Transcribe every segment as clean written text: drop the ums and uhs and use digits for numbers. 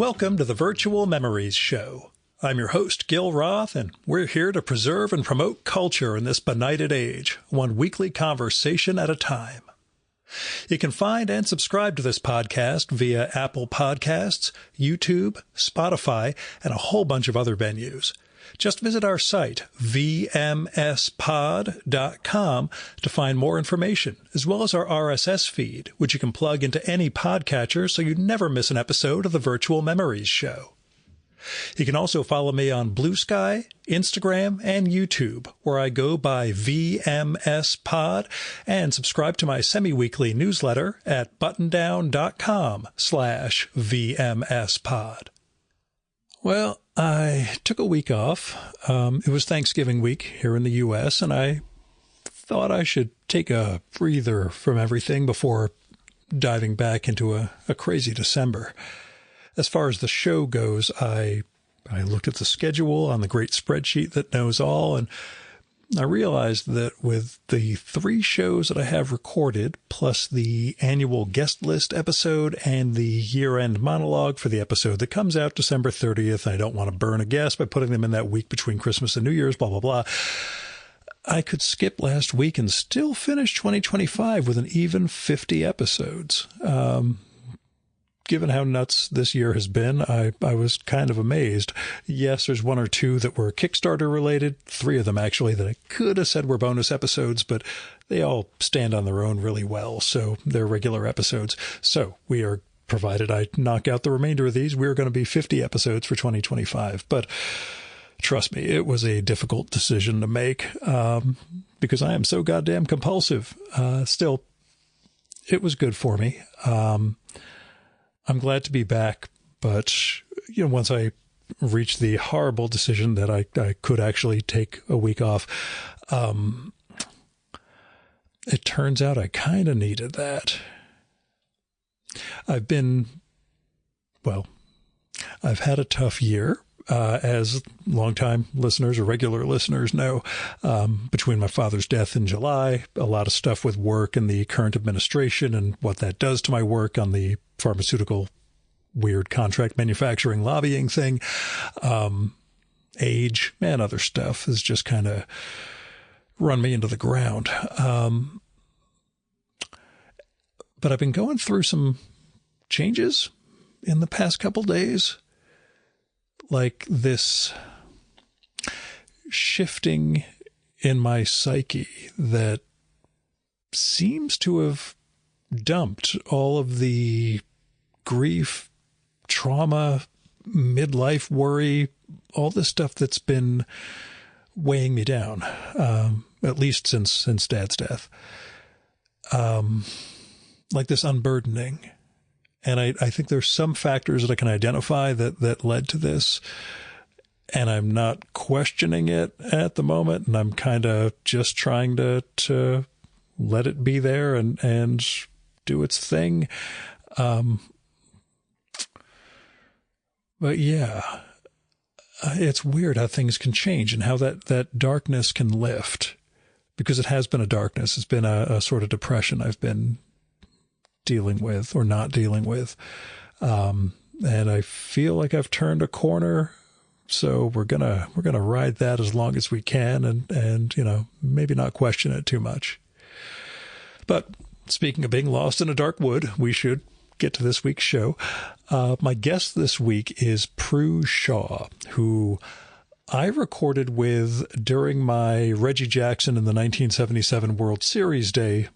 Welcome to the Virtual Memories Show. I'm your host, Gil Roth, and we're here to preserve and promote culture in this benighted age, one weekly conversation at a time. You can find and subscribe to this podcast via Apple Podcasts, YouTube, Spotify, and a whole bunch of other venues. Just visit our site, vmspod.com, to find more information, as well as our RSS feed, which you can plug into any podcatcher so you never miss an episode of the Virtual Memories Show. You can also follow me on Blue Sky, Instagram, and YouTube, where I go by vmspod, and subscribe to my semi-weekly newsletter at buttondown.com/vmspod. Well, I took a week off. It was Thanksgiving week here in the U.S., and I thought I should take a breather from everything before diving back into a crazy December. As far as the show goes, I looked at the schedule on the great spreadsheet that knows all, and I realized that with the 3 shows that I have recorded, plus the annual guest list episode and the year-end monologue for the episode that comes out December 30th, I don't want to burn a guest by putting them in that week between Christmas and New Year's, blah, blah, blah. I could skip last week and still finish 2025 with an even 50 episodes. Given how nuts this year has been, I was kind of amazed. Yes, there's 1 or 2 that were Kickstarter related, 3 of them actually that I could have said were bonus episodes, but they all stand on their own really well, so they're regular episodes. So we are, provided I knock out the remainder of these, we're going to be 50 episodes for 2025. But trust me, it was a difficult decision to make because I am so goddamn compulsive. Still, it was good for me. I'm glad to be back, but once I reached the horrible decision that I could actually take a week off, it turns out I kind of needed that. I've had a tough year, as longtime listeners or regular listeners know, between my father's death in July, a lot of stuff with work and the current administration and what that does to my work on the pharmaceutical weird contract manufacturing lobbying thing, age and other stuff has just kind of run me into the ground. But I've been going through some changes in the past couple days, like this shifting in my psyche that seems to have dumped all of the grief, trauma, midlife worry, all this stuff that's been weighing me down, at least since Dad's death. Like this unburdening. And I think there's some factors that I can identify that led to this, and I'm not questioning it at the moment, and I'm kind of just trying to let it be there and do its thing. But yeah, it's weird how things can change and how that darkness can lift, because it has been a darkness. It's been a sort of depression I've been dealing with or not dealing with. And I feel like I've turned a corner. So we're gonna ride that as long as we can and maybe not question it too much. But speaking of being lost in a dark wood, we should get to this week's show. My guest this week is Prue Shaw, who I recorded with during my Reggie Jackson in the 1977 World Series day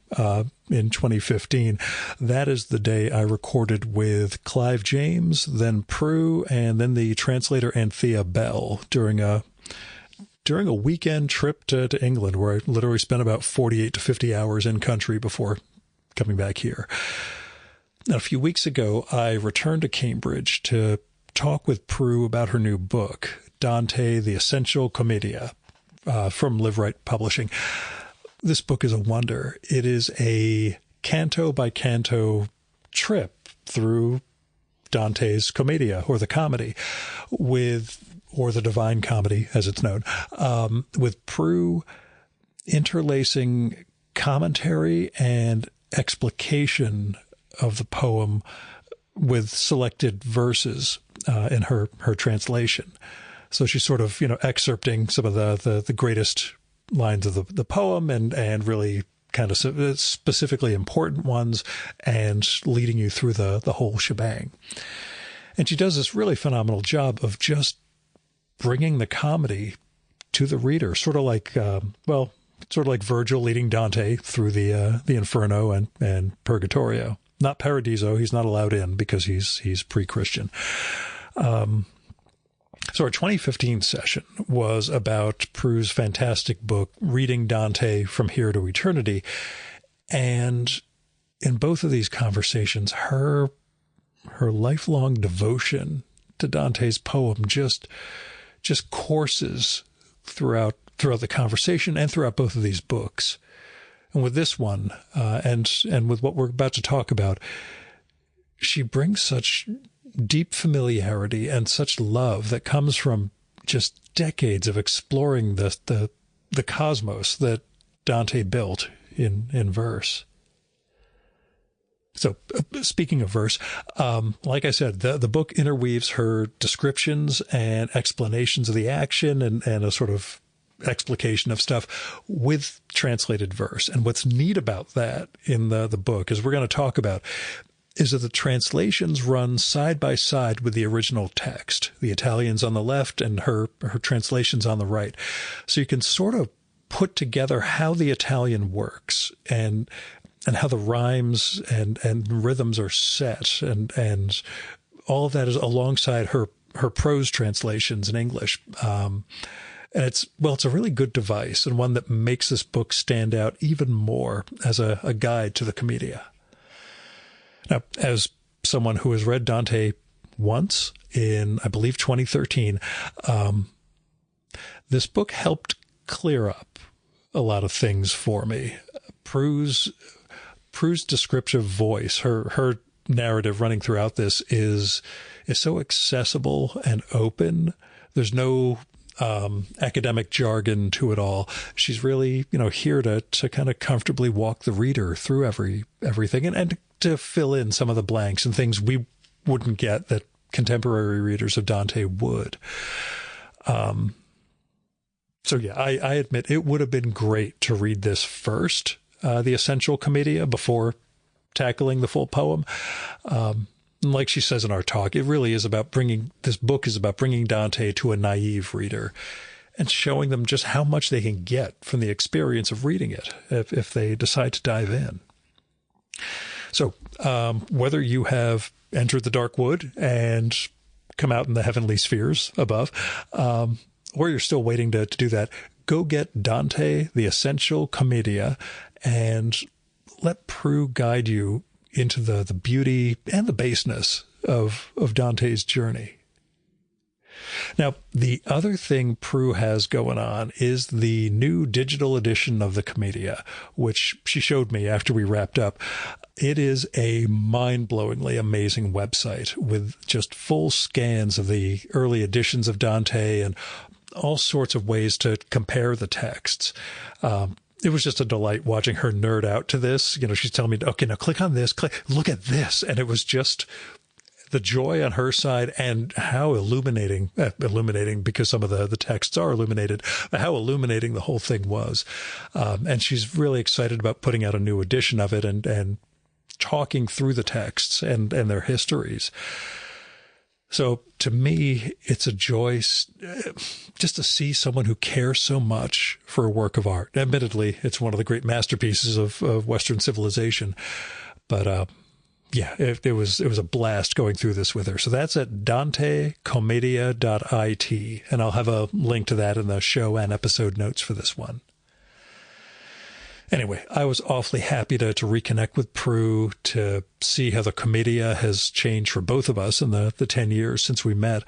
in 2015. That is the day I recorded with Clive James, then Prue, and then the translator Anthea Bell during a weekend trip to England, where I literally spent about 48 to 50 hours in country before coming back here. Now, a few weeks ago, I returned to Cambridge to talk with Prue about her new book, Dante, the Essential Commedia, from Live Right Publishing. This book is a wonder. It is a canto by canto trip through Dante's Commedia, or the comedy, or the Divine Comedy, as it's known, with Prue interlacing commentary and explication of the poem with selected verses in her translation. So she's sort of, excerpting some of the greatest lines of the poem and really kind of specifically important ones and leading you through the whole shebang. And she does this really phenomenal job of just bringing the comedy to the reader, sort of like Virgil leading Dante through the Inferno and Purgatorio. Not Paradiso; he's not allowed in because he's pre-Christian. So our 2015 session was about Prue's fantastic book, Reading Dante from Here to Eternity, and in both of these conversations, her lifelong devotion to Dante's poem just courses throughout the conversation and throughout both of these books. And with this one, and with what we're about to talk about, she brings such deep familiarity and such love that comes from just decades of exploring the cosmos that Dante built in verse. So speaking of verse, like I said, the book interweaves her descriptions and explanations of the action and a sort of explication of stuff with translated verse. And what's neat about that in the book, as we're going to talk about, is that the translations run side by side with the original text. The Italian's on the left and her translation's on the right. So you can sort of put together how the Italian works and how the rhymes and rhythms are set and all of that is alongside her prose translations in English. And it's a really good device and one that makes this book stand out even more as a guide to the Commedia. Now, as someone who has read Dante once in, I believe, 2013, this book helped clear up a lot of things for me. Prue's descriptive voice, her narrative running throughout this is so accessible and open. There's no academic jargon to it all. She's really, here to kind of comfortably walk the reader through everything and to fill in some of the blanks and things we wouldn't get that contemporary readers of Dante would. So yeah, I admit it would have been great to read this first, the Essential Commedia, before tackling the full poem. Like she says in our talk, it really is about this book is about bringing Dante to a naive reader and showing them just how much they can get from the experience of reading it if they decide to dive in. So whether you have entered the dark wood and come out in the heavenly spheres above, or you're still waiting to do that, go get Dante, the Essential Commedia, and let Prue guide you into the beauty and the baseness of Dante's journey. Now, the other thing Prue has going on is the new digital edition of the Commedia, which she showed me after we wrapped up. It is a mind-blowingly amazing website with just full scans of the early editions of Dante and all sorts of ways to compare the texts. It was just a delight watching her nerd out to this. She's telling me, okay, now click on this, look at this. And it was just the joy on her side and how illuminating because some of the texts are illuminated, how illuminating the whole thing was. And she's really excited about putting out a new edition of it and talking through the texts and their histories. So to me, it's a joy just to see someone who cares so much for a work of art. Admittedly, it's one of the great masterpieces of Western civilization. But it was a blast going through this with her. So that's at dantecommedia.it. And I'll have a link to that in the show and episode notes for this one. Anyway, I was awfully happy to reconnect with Prue, to see how the Commedia has changed for both of us in the 10 years since we met,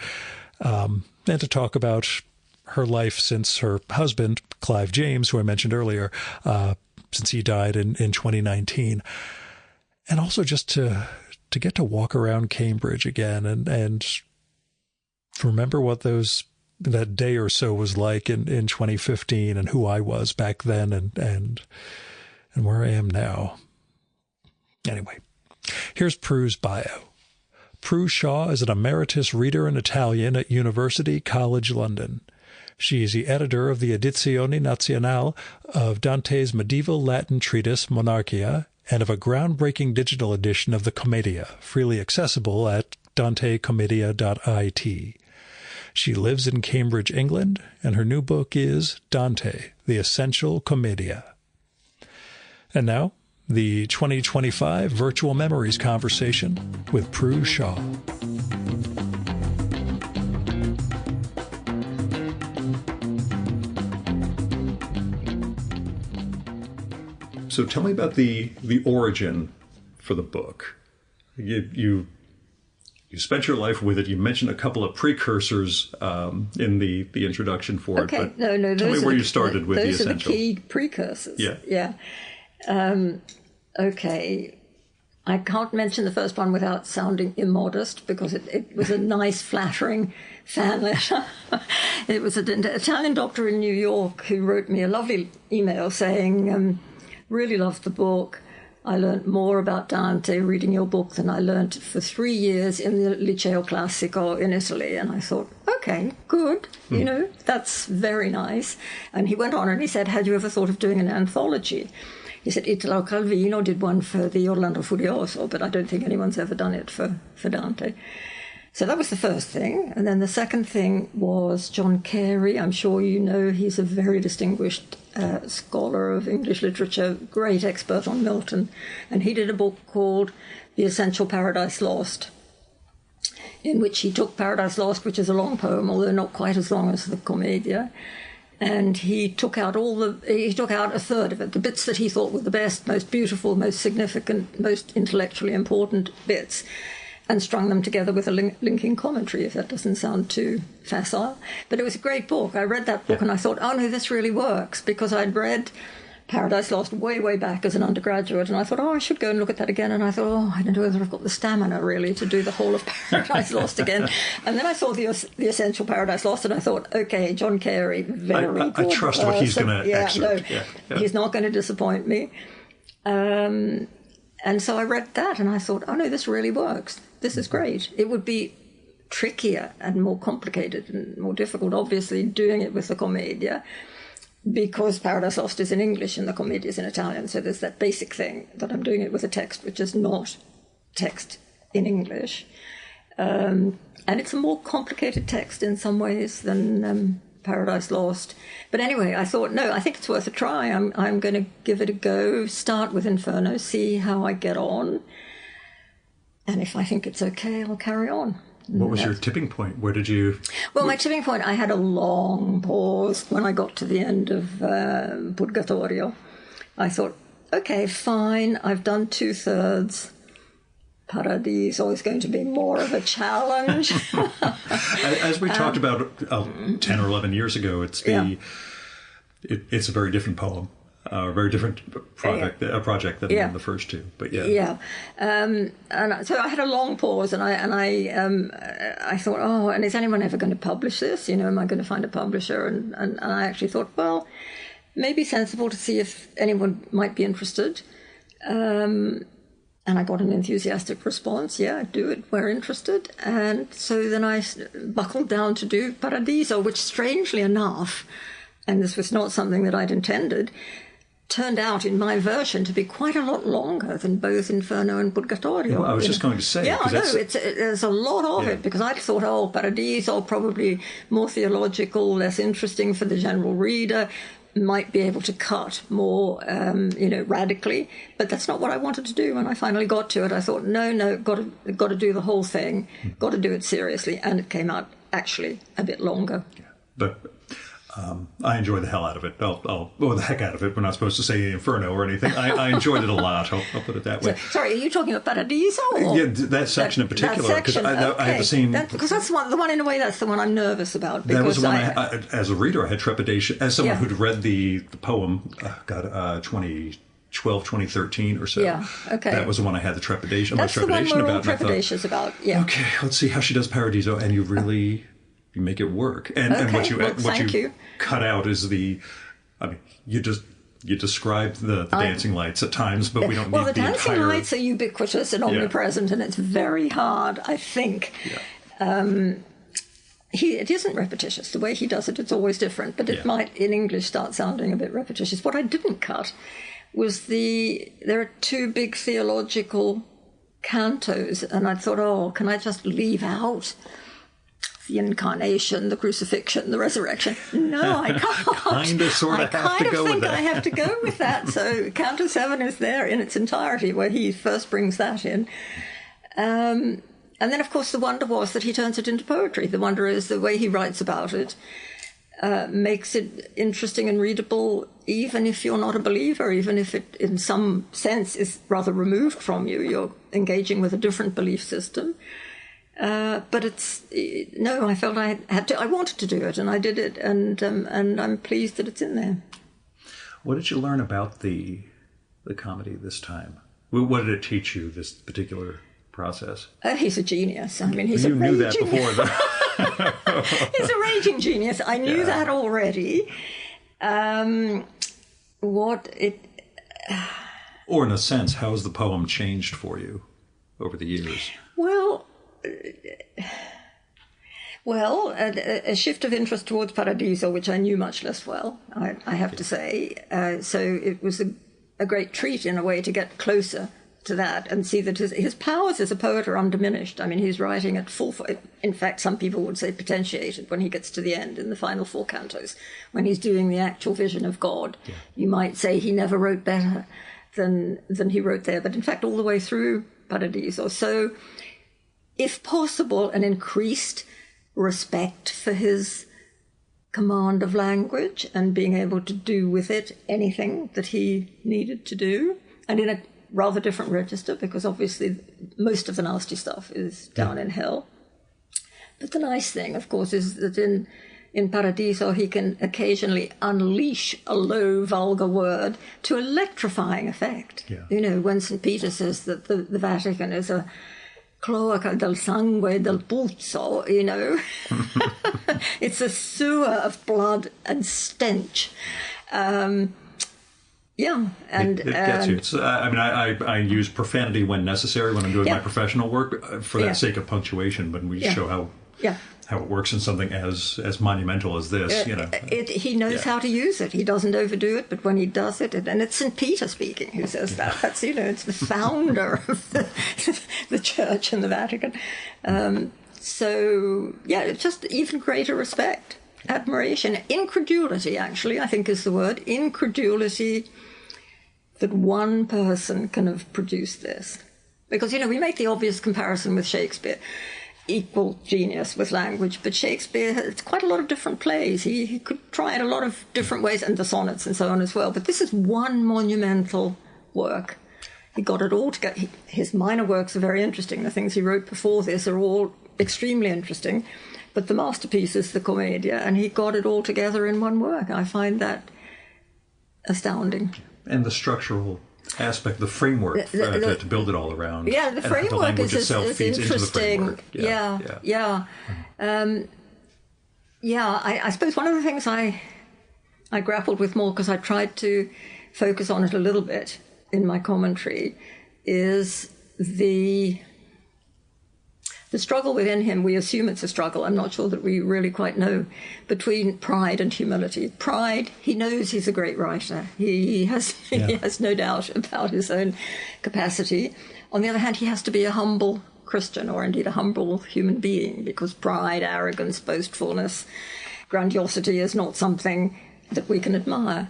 and to talk about her life since her husband, Clive James, who I mentioned earlier, since he died in 2019. And also just to get to walk around Cambridge again and remember what that day or so was like in 2015 and who I was back then and where I am now. Anyway, here's Prue's bio. Prue Shaw is an emeritus reader in Italian at University College London. She is the editor of the Edizione Nazionale of Dante's medieval Latin treatise Monarchia and of a groundbreaking digital edition of the Commedia, freely accessible at dantecommedia.it. She lives in Cambridge, England, and her new book is Dante, the Essential Commedia. And now, the 2025 Virtual Memories Conversation with Prue Shaw. So tell me about the origin for the book. You spent your life with it. You mentioned a couple of precursors in the introduction for it. Okay, But no. Tell me where you started with the essential. Those are the key precursors. Yeah. Okay. I can't mention the first one without sounding immodest because it was a nice, flattering fan letter. It was an Italian doctor in New York who wrote me a lovely email saying, really loved the book. I learned more about Dante reading your book than I learned for 3 years in the Liceo Classico in Italy. And I thought, okay, good. You know, that's very nice. And he went on and he said, had you ever thought of doing an anthology? He said, Italo Calvino did one for the Orlando Furioso, but I don't think anyone's ever done it for Dante. So that was the first thing. And then the second thing was John Carey. I'm sure you know he's a very distinguished scholar of English literature, great expert on Milton. And he did a book called The Essential Paradise Lost, in which he took Paradise Lost, which is a long poem, although not quite as long as the Commedia, and he took out a third of it, the bits that he thought were the best, most beautiful, most significant, most intellectually important bits, and strung them together with a linking commentary, if that doesn't sound too facile. But it was a great book. I read that book and I thought, oh no, this really works, because I'd read Paradise Lost way back as an undergraduate, and I thought, oh, I should go and look at that again. And I thought, oh, I don't know whether I've got the stamina really to do the whole of Paradise Lost again. And then I saw the Essential Paradise Lost, and I thought, okay, John Carey, very good. I trust what he's going to excerpt. Yeah. He's not going to disappoint me. And so I read that, and I thought, oh no, this really works. This is great. It would be trickier and more complicated and more difficult, obviously, doing it with the Commedia, because Paradise Lost is in English and the Commedia is in Italian. So there's that basic thing that I'm doing it with a text which is not text in English. And it's a more complicated text in some ways than Paradise Lost. But anyway, I thought, no, I think it's worth a try. I'm going to give it a go, start with Inferno, see how I get on. And if I think it's okay, I'll carry on. What was your tipping point? Where did you... Well, my tipping point, I had a long pause when I got to the end of Purgatorio. I thought, okay, fine, I've done 2/3. Paradiso is going to be more of a challenge. As we talked about 10 or 11 years ago, it's a very different poem. A very different project than the first two, but and so I had a long pause, and I thought, oh, and is anyone ever going to publish this? You know, am I going to find a publisher? And I actually thought, well, maybe sensible to see if anyone might be interested. And I got an enthusiastic response. Yeah, do it. We're interested. And so then I buckled down to do Paradiso, which, strangely enough, and this was not something that I'd intended, turned out in my version to be quite a lot longer than both Inferno and Purgatorio. Well, I was just going to say. Yeah, I know. There's a lot of it, because I thought, oh, Paradiso, probably more theological, less interesting for the general reader, might be able to cut more, radically. But that's not what I wanted to do. When I finally got to it, I thought, no, got to do the whole thing, got to do it seriously. And it came out actually a bit longer. Yeah. But I enjoy the hell out of it. The heck out of it. We're not supposed to say Inferno or anything. I enjoyed it a lot. I'll put it that way. Sorry, are you talking about Paradiso? Yeah, that section in particular. That section, I had the same... Because that's the one, in a way, that's the one I'm nervous about. That was the one I as a reader, I had trepidation. As someone who'd read the poem, 2012, 2013 or so. Yeah, okay. That was the one I had the trepidation. That's the one we're all trepidatious about, yeah. Okay, let's see how she does Paradiso, and you really... You make it work, and what you cut out is you you describe the dancing lights at times, but we don't well, need the dancing entire... lights are ubiquitous and omnipresent, and it's very hard, I think. Yeah. It isn't repetitious. The way he does it, it's always different, but it might, in English, start sounding a bit repetitious. What I didn't cut was there are two big theological cantos, and I thought, can I just leave out the incarnation, the crucifixion, the resurrection? No, I can't. Kind of, sort of have to go with that. I have to go with that. So Canto 7 is there in its entirety, where he first brings that in. And then, of course, the wonder was that he turns it into poetry. The wonder is the way he writes about it makes it interesting and readable, even if you're not a believer, even if it, in some sense, is rather removed from you. You're engaging with a different belief system. But I felt I had to. I wanted to do it, and I did it, and I'm pleased that it's in there. What did you learn about the comedy this time? What did it teach you, this particular process? He's a genius. I mean, he's you a knew that raging... before, though. He's a raging genius. I knew that already. Or in a sense, how has the poem changed for you over the years? Well, a shift of interest towards Paradiso, which I knew much less well, I have to say. So it was a great treat, in a way, to get closer to that and see that his powers as a poet are undiminished. I mean, he's writing at full... In fact, some people would say potentiated when he gets to the end in the final 4 cantos, when he's doing the actual vision of God. Yeah. You might say he never wrote better than he wrote there, but in fact, all the way through Paradiso. So, if possible, an increased respect for his command of language and being able to do with it anything that he needed to do, and in a rather different register, because obviously most of the nasty stuff is down in hell. But the nice thing, of course, is that in Paradiso he can occasionally unleash a low, vulgar word to electrifying effect. Yeah. You know, when St. Peter says that the Vatican is a cloaca del sangue del puzzo, you know. It's a sewer of blood and stench. And it gets you. It's, I use profanity when necessary when I'm doing my professional work for that sake of punctuation, but we show how it works in something as monumental as this. He knows how to use it. He doesn't overdo it, but when he does it, and it's St. Peter speaking who says that. That's it's the founder of the Church and the Vatican. It's just even greater respect, admiration, incredulity. Actually, I think is the word. Incredulity that one person can have produced this. Because, we make the obvious comparison with Shakespeare, equal genius with language, but Shakespeare has quite a lot of different plays. He could try it a lot of different ways, and the sonnets and so on as well. But this is one monumental work. He got it all together. His minor works are very interesting. The things he wrote before this are all extremely interesting. But the masterpiece is the Commedia, and he got it all together in one work. I find that astounding. And the structural aspect, the framework to build it all around. Yeah, the framework the language is feeds interesting. Into the framework. I suppose one of the things I grappled with more, because I tried to focus on it a little bit in my commentary, is the struggle within him. We assume it's a struggle. I'm not sure that we really quite know, between pride and humility. Pride, he knows he's a great writer. He has no doubt about his own capacity. On the other hand, he has to be a humble Christian, or indeed a humble human being, because pride, arrogance, boastfulness, grandiosity is not something that we can admire.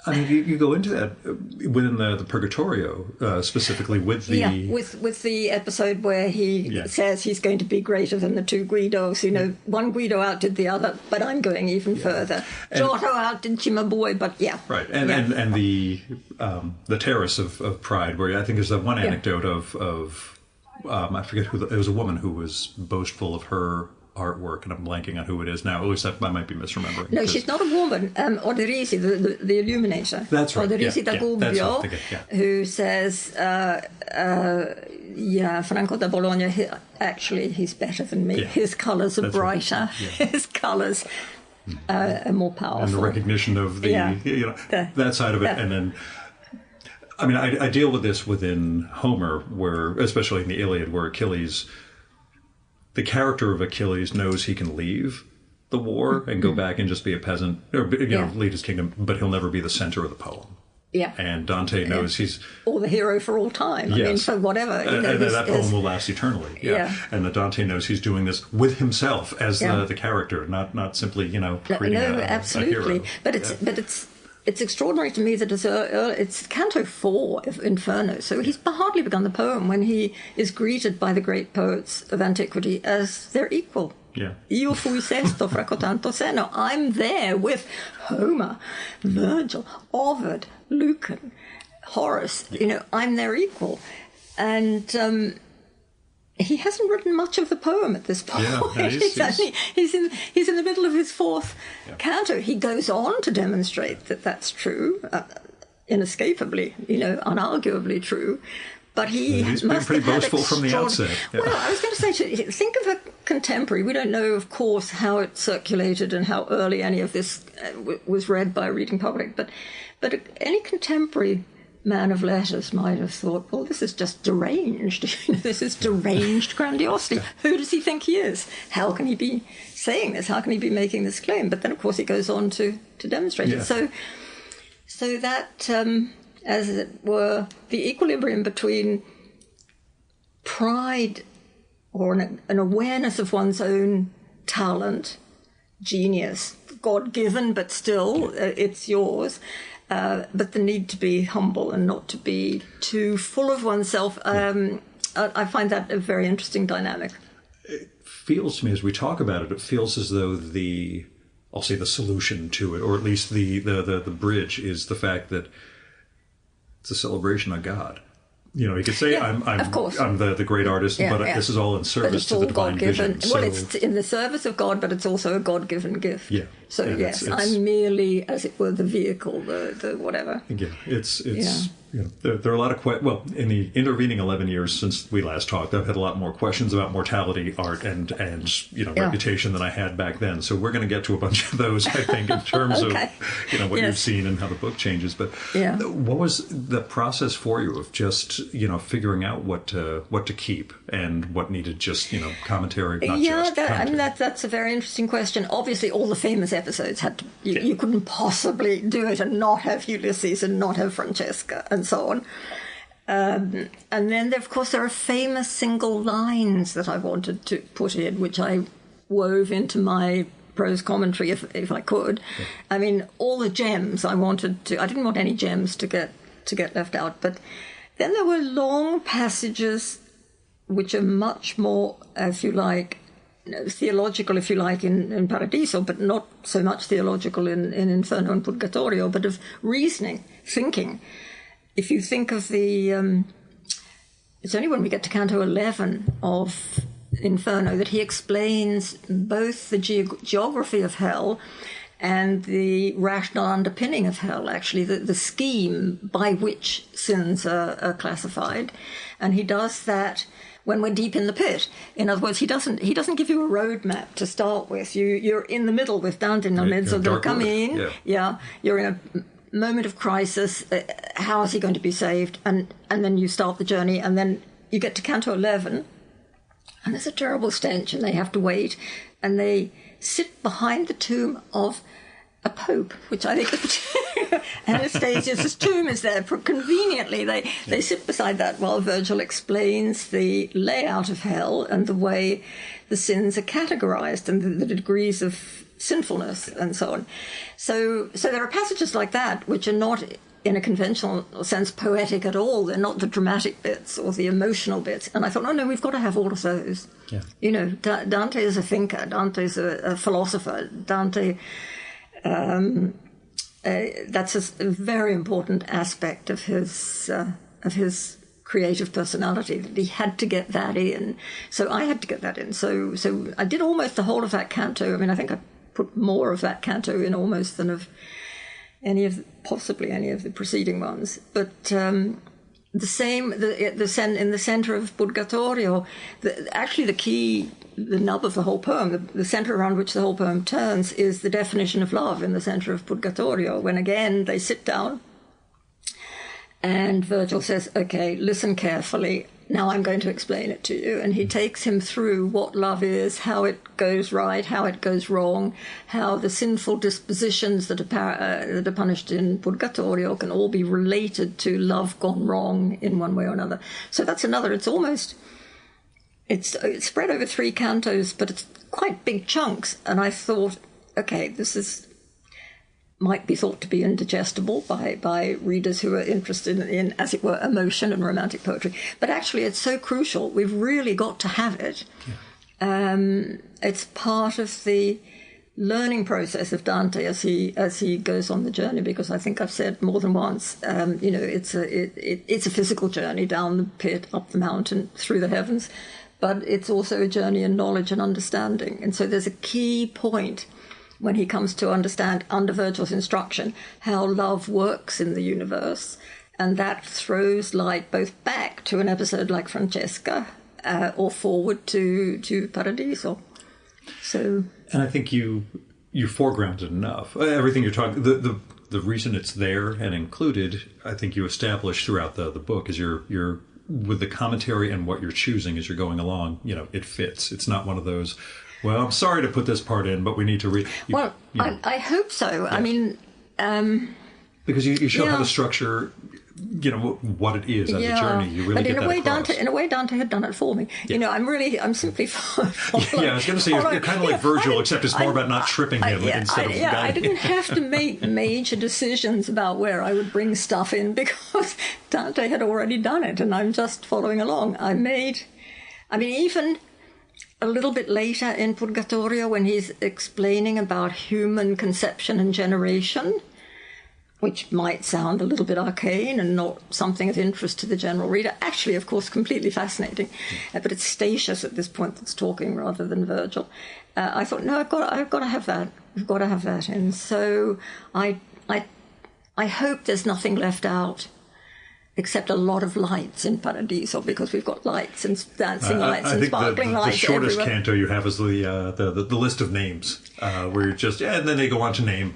I mean, you go into that within the Purgatorio, specifically with the... Yeah, with the episode where he says he's going to be greater than the 2 Guidos. One Guido outdid the other, but I'm going even further. Giotto outdid Cimabue, but Right, and the terrace of pride, where I think there's that one anecdote of I forget who, it was a woman who was boastful of her artwork, and I'm blanking on who it is now. At least I might be misremembering. No, she's not a woman. Oderisi, the illuminator. That's right. Oderisi da Gubbio, who says, Franco da Bologna, actually, he's better than me. Yeah. His colours are brighter. Right. His colours and more powerful. And the recognition of the, that side of it. And then, I mean, I deal with this within Homer, where, especially in the Iliad, where Achilles, the character of Achilles knows he can leave the war and go back and just be a peasant, or lead his kingdom, but he'll never be the center of the poem. Yeah. And Dante knows he's... Or the hero for all time. Yes. I mean, for whatever. And that poem will last eternally. Yeah. And that Dante knows he's doing this with himself as the character, not simply, creating absolutely. a hero. It's extraordinary to me that it's Canto 4 of Inferno, so he's hardly begun the poem when he is greeted by the great poets of antiquity as their equal. Yeah. Io fui sesto fra tanto seno. I'm there with Homer, Virgil, Ovid, Lucan, Horace. I'm their equal. And he hasn't written much of the poem at this point. Yeah, he's in the middle of his fourth canto. He goes on to demonstrate that that's true, inescapably, unarguably true. But he's been pretty boastful from the outset. Yeah. Well, I was going to say, think of a contemporary. We don't know, of course, how it circulated and how early any of this was read by a reading public. But any contemporary man of letters might have thought, well, this is just deranged. This is deranged grandiosity. Who does he think he is? How can he be saying this? How can he be making this claim? But then, of course, he goes on to demonstrate it. So that... as it were, the equilibrium between pride or an awareness of one's own talent, genius, God-given, but still it's yours, but the need to be humble and not to be too full of oneself. I find that a very interesting dynamic. It feels to me, as we talk about it feels as though I'll say the solution to it, or at least the bridge, is the fact that it's a celebration of God. You could say I'm the great artist, but this is all in service to the divine vision. Well, it's in the service of God, but it's also a God-given gift. Yeah. So yes, I'm merely, as it were, the vehicle, the whatever. Yeah, it's there are a lot of in the intervening 11 years since we last talked, I've had a lot more questions about mortality, art, and reputation than I had back then. So we're going to get to a bunch of those, I think, in terms of what you've seen and how the book changes. But what was the process for you of just figuring out what to keep and what needed just commentary? That's a very interesting question. Obviously, all the famous episodes had to, you couldn't possibly do it and not have Ulysses and not have Francesca and so on. And then, of course, there are famous single lines that I wanted to put in, which I wove into my prose commentary if I could. Yeah. I mean, all the gems I didn't want any gems to get left out. But then there were long passages which are much more, if you like, theological, if you like, in Paradiso, but not so much theological in Inferno and Purgatorio, but of reasoning, thinking. If you think of it's only when we get to Canto 11 of Inferno that he explains both the geography of hell and the rational underpinning of hell, actually, the scheme by which sins are classified. And he does that when we're deep in the pit. In other words, he doesn't give you a roadmap to start with. You're in the middle with Dante nel mezzo del cammin. Yeah, you're in a moment of crisis. How is he going to be saved? And then you start the journey, and then you get to Canto 11, and there's a terrible stench, and they have to wait, and they sit behind the tomb of a pope, which I think Anastasius' tomb is there. Conveniently, they sit beside that while Virgil explains the layout of hell and the way the sins are categorized and the degrees of sinfulness and so on. So there are passages like that which are not, in a conventional sense, poetic at all. They're not the dramatic bits or the emotional bits. And I thought, no, we've got to have all of those. Yeah. Dante is a thinker. Dante is a philosopher. Dante... that's a very important aspect of his creative personality, that he had to get that in. So I had to get that in. So I did almost the whole of that canto. I mean, I think I put more of that canto in almost than of possibly any of the preceding ones. But the same, in the center of Purgatorio, actually the nub of the whole poem, the center around which the whole poem turns, is the definition of love in the center of Purgatorio, when again they sit down and Virgil says, okay, listen carefully, now I'm going to explain it to you. And he takes him through what love is, how it goes right, how it goes wrong, how the sinful dispositions that are punished in Purgatorio can all be related to love gone wrong in one way or another. So that's another, it's spread over 3 cantos, but it's quite big chunks. And I thought, okay, this might be thought to be indigestible by readers who are interested in, as it were, emotion and romantic poetry. But actually, it's so crucial. We've really got to have it. Yeah. It's part of the learning process of Dante as he goes on the journey. Because I think I've said more than once, it's a physical journey down the pit, up the mountain, through the heavens, but it's also a journey in knowledge and understanding. And so there's a key point when he comes to understand, under Virgil's instruction, how love works in the universe. And that throws light both back to an episode like Francesca or forward to Paradiso. So, and I think you foregrounded enough. Everything you're talking, the reason it's there and included, I think you established throughout the book is you're with the commentary and what you're choosing as you're going along, it fits. It's not one of those, well, I'm sorry to put this part in, but we need to read. I hope so. Yeah. I mean, because you show how to structure, what it is as a journey. You really get that across. In a way, Dante had done it for me. Yeah. I'm simply following. Yeah, I was going to say you're kind of like Virgil, except it's more about not tripping him instead of guiding him. I didn't have to make major decisions about where I would bring stuff in because Dante had already done it, and I'm just following along. Even a little bit later in Purgatorio, when he's explaining about human conception and generation, which might sound a little bit arcane and not something of interest to the general reader, actually, of course, completely fascinating. But it's Statius at this point that's talking rather than Virgil. I thought, no, I've got to have that. We've got to have that in. So I hope there's nothing left out except a lot of lights in Paradiso, because we've got lights and dancing lights and sparkling lights. The shortest everywhere. canto you have is the list of names, where you're just, and then they go on to name.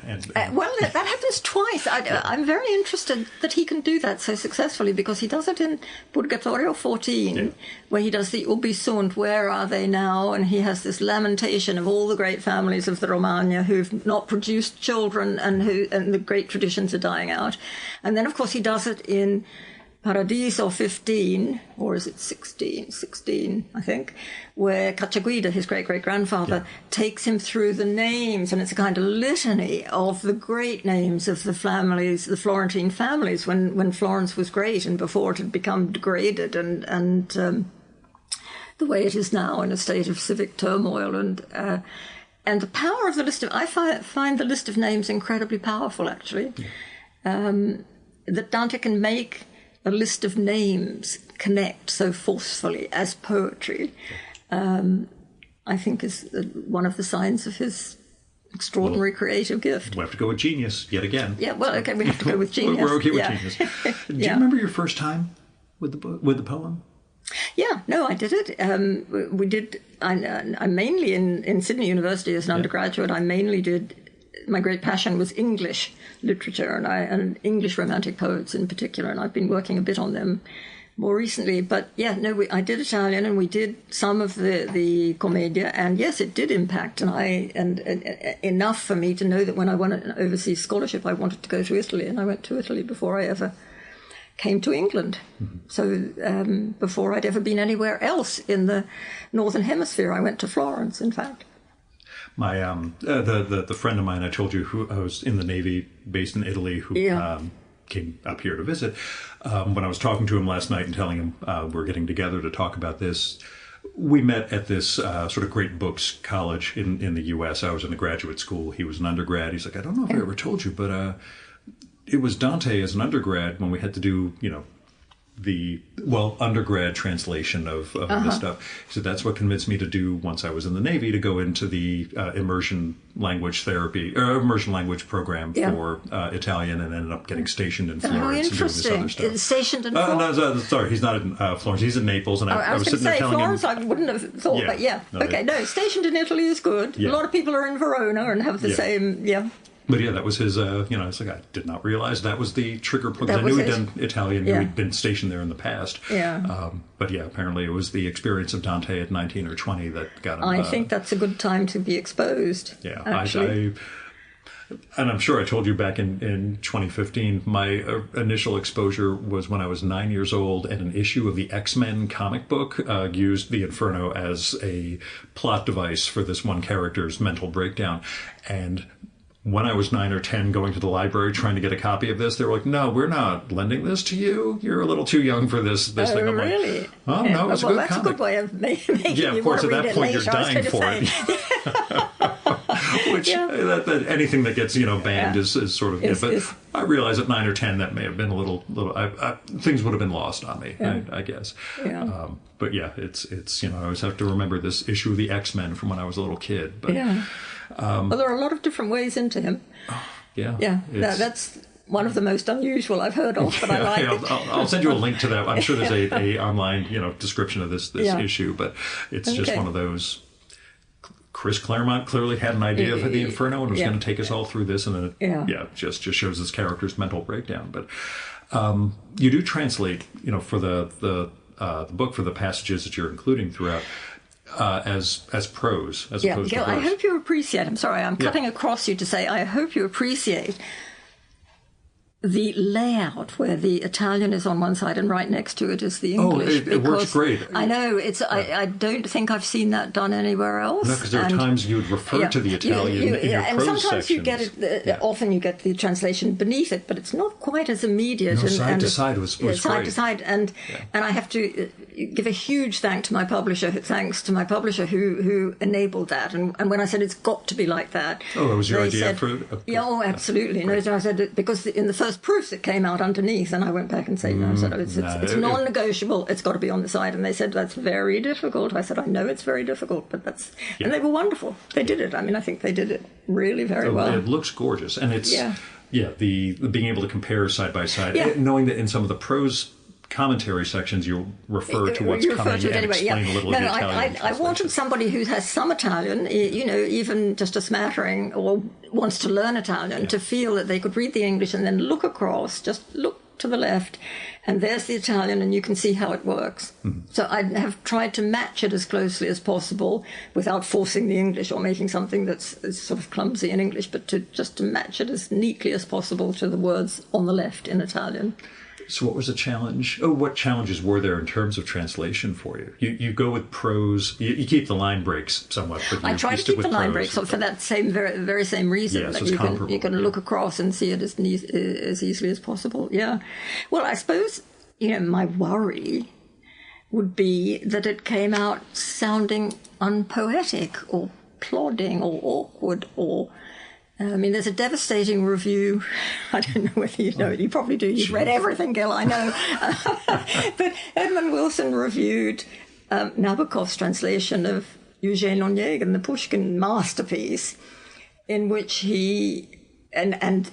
Well, that happens twice. I'm very interested that he can do that so successfully, because he does it in Purgatorio 14, where he does the Ubi sunt, where are they now? And he has this lamentation of all the great families of the Romagna who've not produced children and the great traditions are dying out. And then, of course, he does it in Paradiso 15, or is it 16? 16, I think, where Cacciaguida, his great-great-grandfather, takes him through the names, and it's a kind of litany of the great names of the families, the Florentine families, when Florence was great and before it had become degraded and the way it is now in a state of civic turmoil. And the power of the list of... I find the list of names incredibly powerful, actually. That Dante can make a list of names connect so forcefully as poetry, I think is one of the signs of his extraordinary creative gift. We have to go with genius yet again. Yeah, well, okay, we have to go with genius. We're okay with genius. Do you remember your first time with the poem? Yeah, no, I did it. We did. I mainly in Sydney University as an undergraduate. I mainly did. My great passion was English literature and English romantic poets in particular, and I've been working a bit on them more recently. But I did Italian, and we did some of the commedia, and yes, it did impact, and enough for me to know that when I won an overseas scholarship, I wanted to go to Italy, and I went to Italy before I ever came to England. Mm-hmm. So before I'd ever been anywhere else in the Northern Hemisphere, I went to Florence, in fact. My the friend of mine I told you who was in the Navy, based in Italy, who came up here to visit. When I was talking to him last night and telling him we're getting together to talk about this, we met at this sort of great books college in the U.S. I was in the graduate school. He was an undergrad. He's like, I don't know if I ever told you, but it was Dante as an undergrad when we had to do undergrad translation of this stuff. So that's what convinced me to do, once I was in the Navy, to go into the immersion language therapy, or immersion language program for Italian, and ended up getting stationed in Florence and doing this other stuff. Stationed in Florence? Sorry, he's not in Florence. He's in Naples. And I was sitting there telling Florence, him... I wouldn't have thought, but stationed in Italy is good. A lot of people are in Verona and have the same, But that was his, it's like, I did not realize that was the trigger point. I knew he'd done Italian, knew he'd been stationed there in the past. Yeah. But apparently it was the experience of Dante at 19 or 20 that got him. I think that's a good time to be exposed. Yeah. Actually. And I'm sure I told you back in 2015, my initial exposure was when I was 9 years old, and an issue of the X-Men comic book used the Inferno as a plot device for this one character's mental breakdown. And when I was 9 or 10, going to the library trying to get a copy of this, they were like, "No, we're not lending this to you. You're a little too young for this thing." I'm really? Like, "Oh, no, it's a good that's comic." A good way of making yeah, of course, at that point, you're dying for it. Which, anything that gets, banned is sort of... but I realize at 9 or 10, that may have been a little things would have been lost on me, I guess. Yeah. But it's I always have to remember this issue of the X-Men from when I was a little kid. But, well, there are a lot of different ways into him. Yeah. That's one of the most unusual I've heard of, but I like it. I'll send you a link to that. I'm sure there's a online description of this issue, but it's just one of those. Chris Claremont clearly had an idea of the Inferno and was going to take us all through this, and then it just shows this character's mental breakdown. But you do translate, for the book, for the passages that you're including throughout, as prose, as opposed to verse. I hope you appreciate. I'm sorry, I'm cutting across you to say I hope you appreciate the layout where the Italian is on one side and right next to it is the English. It works great. I know. I don't think I've seen that done anywhere else. No, because there are times you would refer to the Italian in your and prose sometimes sections. you get it. Often you get the translation beneath it, but it's not quite as immediate. No, side to side was great. Side to side, and I have to give a huge thanks to my publisher who enabled that. And when I said it's got to be like that, it was your idea for. Absolutely. No, I said because in the first proofs it came out underneath, and I went back and said, it's non-negotiable. It's got to be on the side. And they said that's very difficult. I said I know it's very difficult, but that's and they were wonderful. They did it. I mean, I think they did it really very well. It looks gorgeous, and it's the being able to compare side by side, knowing that in some of the prose commentary sections you'll refer to what's coming and explain a little of the Italian. I wanted somebody who has some Italian, even just a smattering, or wants to learn Italian, to feel that they could read the English and then look across, just look to the left, and there's the Italian, and you can see how it works. Mm-hmm. So I have tried to match it as closely as possible without forcing the English or making something that's sort of clumsy in English, but to match it as neatly as possible to the words on the left in Italian. So what was the challenge? What challenges were there in terms of translation for you? You go with prose. You keep the line breaks somewhat. But I try to keep the line breaks for that very same reason. Yeah, so that you can look across and see it as easily as possible. Yeah. Well, I suppose, my worry would be that it came out sounding unpoetic or plodding or awkward or... there's a devastating review. I don't know whether you know it. You probably do. You've read everything, Gil, I know. But Edmund Wilson reviewed Nabokov's translation of Eugene Onegin, the Pushkin masterpiece, in which he... And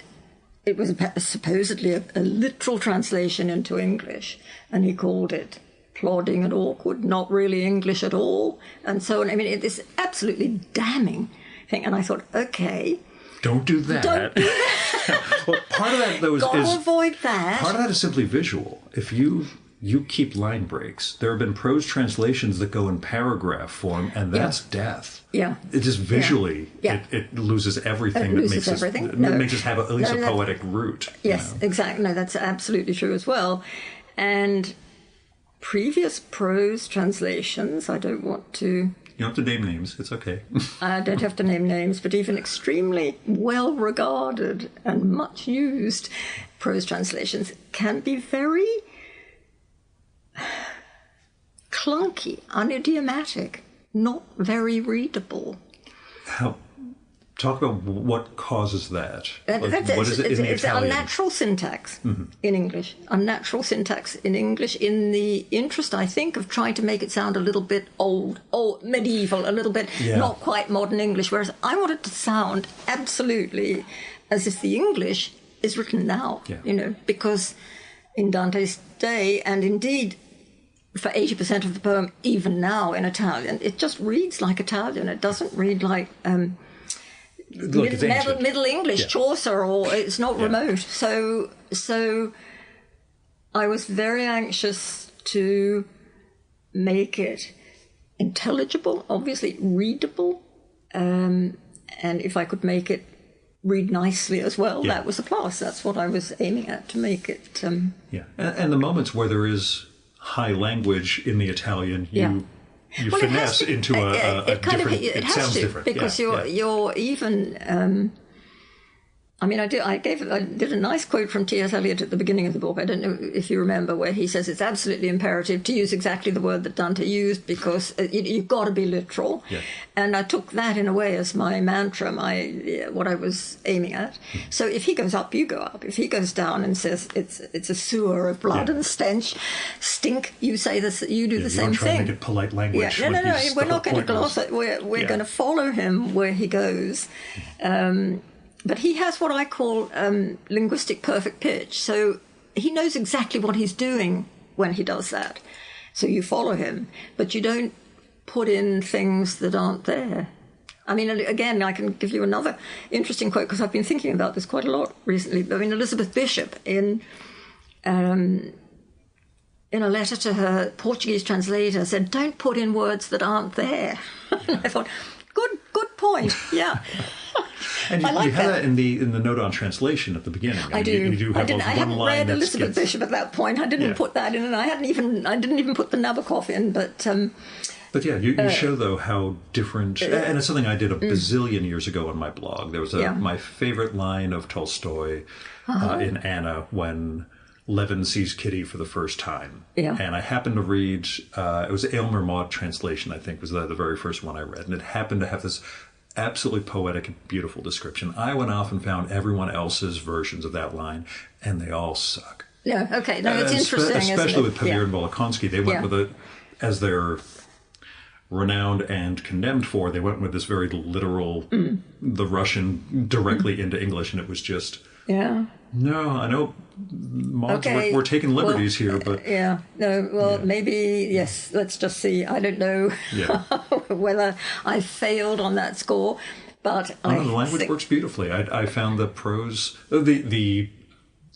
it was supposedly a literal translation into English, and he called it plodding and awkward, not really English at all, and so on. It's absolutely damning thing. And I thought, okay... Don't do that. Well, part of that, though, is... avoid that. Part of that is simply visual. If you keep line breaks, there have been prose translations that go in paragraph form, and that's death. Yeah. It just visually, it loses everything that makes us have at least a poetic root. Yes, exactly. No, that's absolutely true as well. And previous prose translations, I don't want to... You don't have to name names. It's okay. I don't have to name names, but even extremely well-regarded and much-used prose translations can be very clunky, unidiomatic, not very readable. talk about what causes that. What is it in the it's Italian? unnatural syntax in English. Unnatural syntax in English in the interest, I think, of trying to make it sound a little bit old, medieval, a little bit not quite modern English, whereas I want it to sound absolutely as if the English is written now, because in Dante's day, and indeed for 80% of the poem, even now in Italian, it just reads like Italian. It doesn't read like Middle English, Chaucer, or it's not remote. So I was very anxious to make it intelligible, obviously readable, and if I could make it read nicely as well, that was a plus. That's what I was aiming at, to make it... And the moments where there is high language in the Italian, you finesse into a different... It sounds different. Because you're even... I did a nice quote from T.S. Eliot at the beginning of the book. I don't know if you remember, where he says it's absolutely imperative to use exactly the word that Dante used, because you've got to be literal. Yeah. And I took that in a way as my mantra, what I was aiming at. So if he goes up, you go up. If he goes down and says it's a sewer of blood and stench, stink, you say this. You do the same try thing. To make it polite language. No. We're not going to gloss it. We're going to follow him where he goes. But he has what I call linguistic perfect pitch. So he knows exactly what he's doing when he does that. So you follow him, but you don't put in things that aren't there. I mean, again, I can give you another interesting quote, because I've been thinking about this quite a lot recently. I mean, Elizabeth Bishop, in a letter to her Portuguese translator, said, "Don't put in words that aren't there." And I thought, good point, yeah. And you have that in the note on translation at the beginning. I do. You do have I hadn't read Elizabeth Bishop at that point. I didn't put that in, and I didn't even put the Nabokov in. But you show though how different, and it's something I did a bazillion years ago on my blog. There was my favorite line of Tolstoy in Anna, when Levin sees Kitty for the first time. Yeah. And I happened to read, it was Aylmer Maude translation, I think, was the very first one I read. And it happened to have this absolutely poetic and beautiful description. I went off and found everyone else's versions of that line, and they all suck. Yeah, okay. No, it's interesting, especially with Pamir and Volokhonsky. They went with it as they're renowned and condemned for. They went with this very literal, the Russian directly into English, and it was just... Yeah. No, I know we're taking liberties here, but... Maybe, yes, let's just see. I don't know whether I failed on that score, but the language works beautifully. I found the prose, the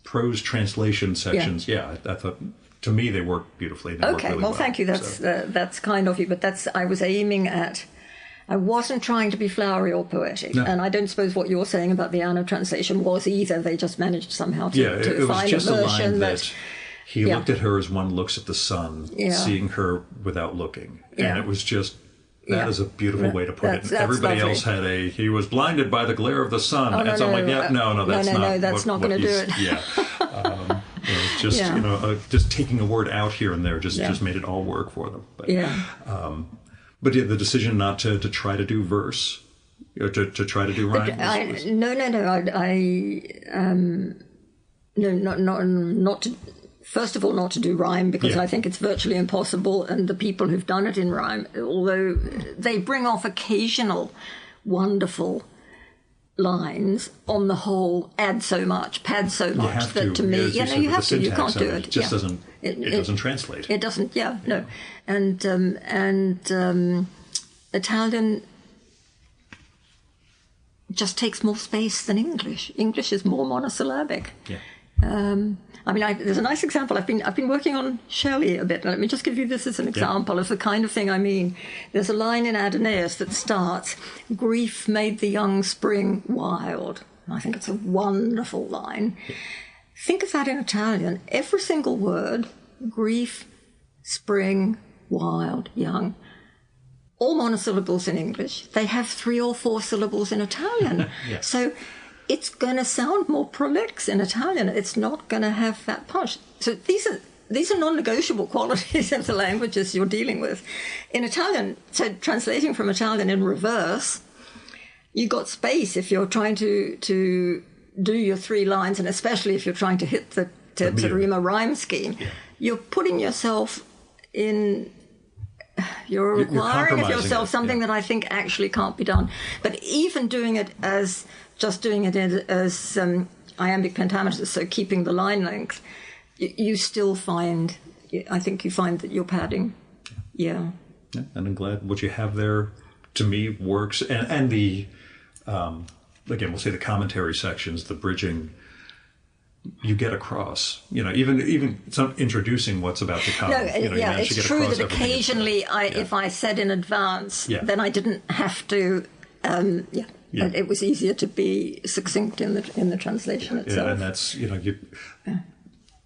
prose translation sections, I thought, to me, they work beautifully. They work really well. Thank you. That's kind of you, but I was aiming at... I wasn't trying to be flowery or poetic, and I don't suppose what you're saying about the Anna translation was either. They just managed somehow to find a version that he looked at her as one looks at the sun, seeing her without looking, and it was just that is a beautiful way to put it. And everybody else had he was blinded by the glare of the sun, that's not going to do it. Just taking a word out here and there just made it all work for them. But the decision not to try to do verse, or to try to do rhyme. Not to. First of all, not to do rhyme, because I think it's virtually impossible. And the people who've done it in rhyme, although they bring off occasional wonderful lines, on the whole, pad so much that to me, you have to. You can't do it. It just doesn't. It doesn't translate. It doesn't. Yeah, no, and Italian just takes more space than English. English is more monosyllabic. Yeah. There's a nice example. I've been working on Shelley a bit. Let me just give you this as an example of the kind of thing I mean. There's a line in Adonais that starts, "Grief made the young spring wild." I think it's a wonderful line. Yeah. Think of that in Italian. Every single word, grief, spring, wild, young, all monosyllables in English. They have 3 or 4 syllables in Italian. So it's going to sound more prolix in Italian. It's not going to have that punch. So these are non-negotiable qualities of the languages you're dealing with. In Italian, so translating from Italian in reverse, you got space if you're trying to do your 3 lines, and especially if you're trying to hit the Terima rhyme scheme. Yeah. You're putting yourself in... You're requiring of yourself something that I think actually can't be done. But even doing it as iambic pentameters, so keeping the line length, you still find... I think you find that you're padding. Yeah. And I'm glad what you have there, to me, works. And the, again, we'll say the commentary sections, the bridging, you get across. Even some introducing what's about to come. It's true that occasionally, if I said in advance, then I didn't have to. It was easier to be succinct in the translation itself. Yeah, and that's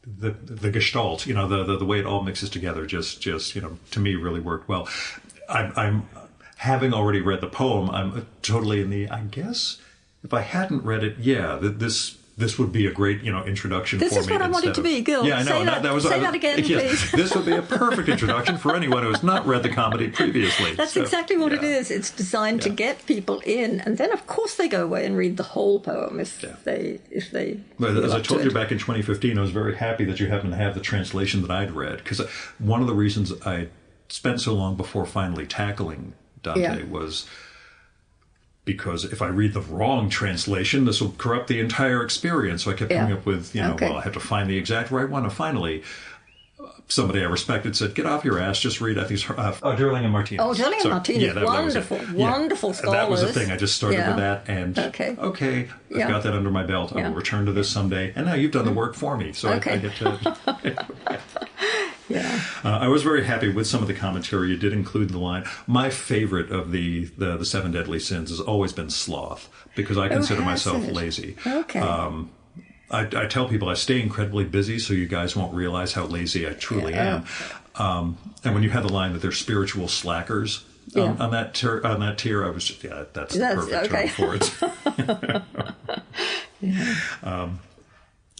the gestalt, the way it all mixes together, just to me really worked well. I'm having already read the poem. I'm totally in the. I guess if I hadn't read it, this would be a great, introduction for me. This is what I wanted to be, Gil. Yeah, I know. Say that again, please. This would be a perfect introduction for anyone who has not read the comedy previously. That's exactly what it is. It's designed to get people in, and then of course they go away and read the whole poem if they. Well, as I told you back in 2015, I was very happy that you happened to have the translation that I'd read, because one of the reasons I spent so long before finally tackling Dante was. Because if I read the wrong translation, this will corrupt the entire experience. So I kept coming up with, well, I have to find the exact right one. And finally, somebody I respected said, get off your ass, just read, I think it's Durling and Martinez. Oh, Durling and Martinez, wonderful scholars. That was the thing. I just started with that, and okay, I've got that under my belt. I will return to this someday. And now you've done the work for me, so I get to... I was very happy with some of the commentary. You did include the line. My favorite of the 7 deadly sins has always been sloth, because I consider myself lazy. Okay. I tell people I stay incredibly busy, so you guys won't realize how lazy I truly am. And when you had the line that they're spiritual slackers on that tier, I was just, that's the perfect term for it.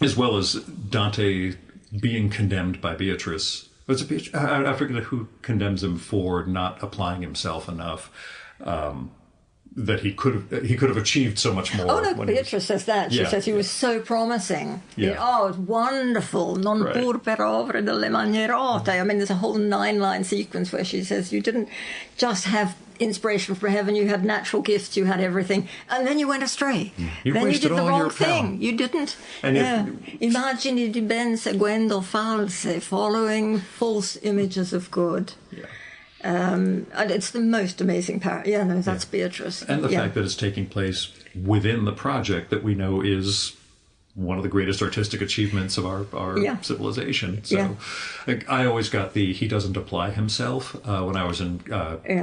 As well as Dante being condemned by Beatrice. I forget who condemns him for not applying himself enough. That he could have achieved so much more. Oh no, Beatrice says that. She says he was so promising. Yeah. It's wonderful. Non pur per opere delle manierote. I mean, there's a whole 9-line sequence where she says you didn't just have inspiration from heaven, you had natural gifts, you had everything, and then you went astray. Then you did the wrong thing. You didn't. Immagini di ben seguendo false, following false images of good. Yeah. And it's the most amazing that's Beatrice. And the fact that it's taking place within the project that we know is one of the greatest artistic achievements of our civilization. So I always got he doesn't apply himself when I was in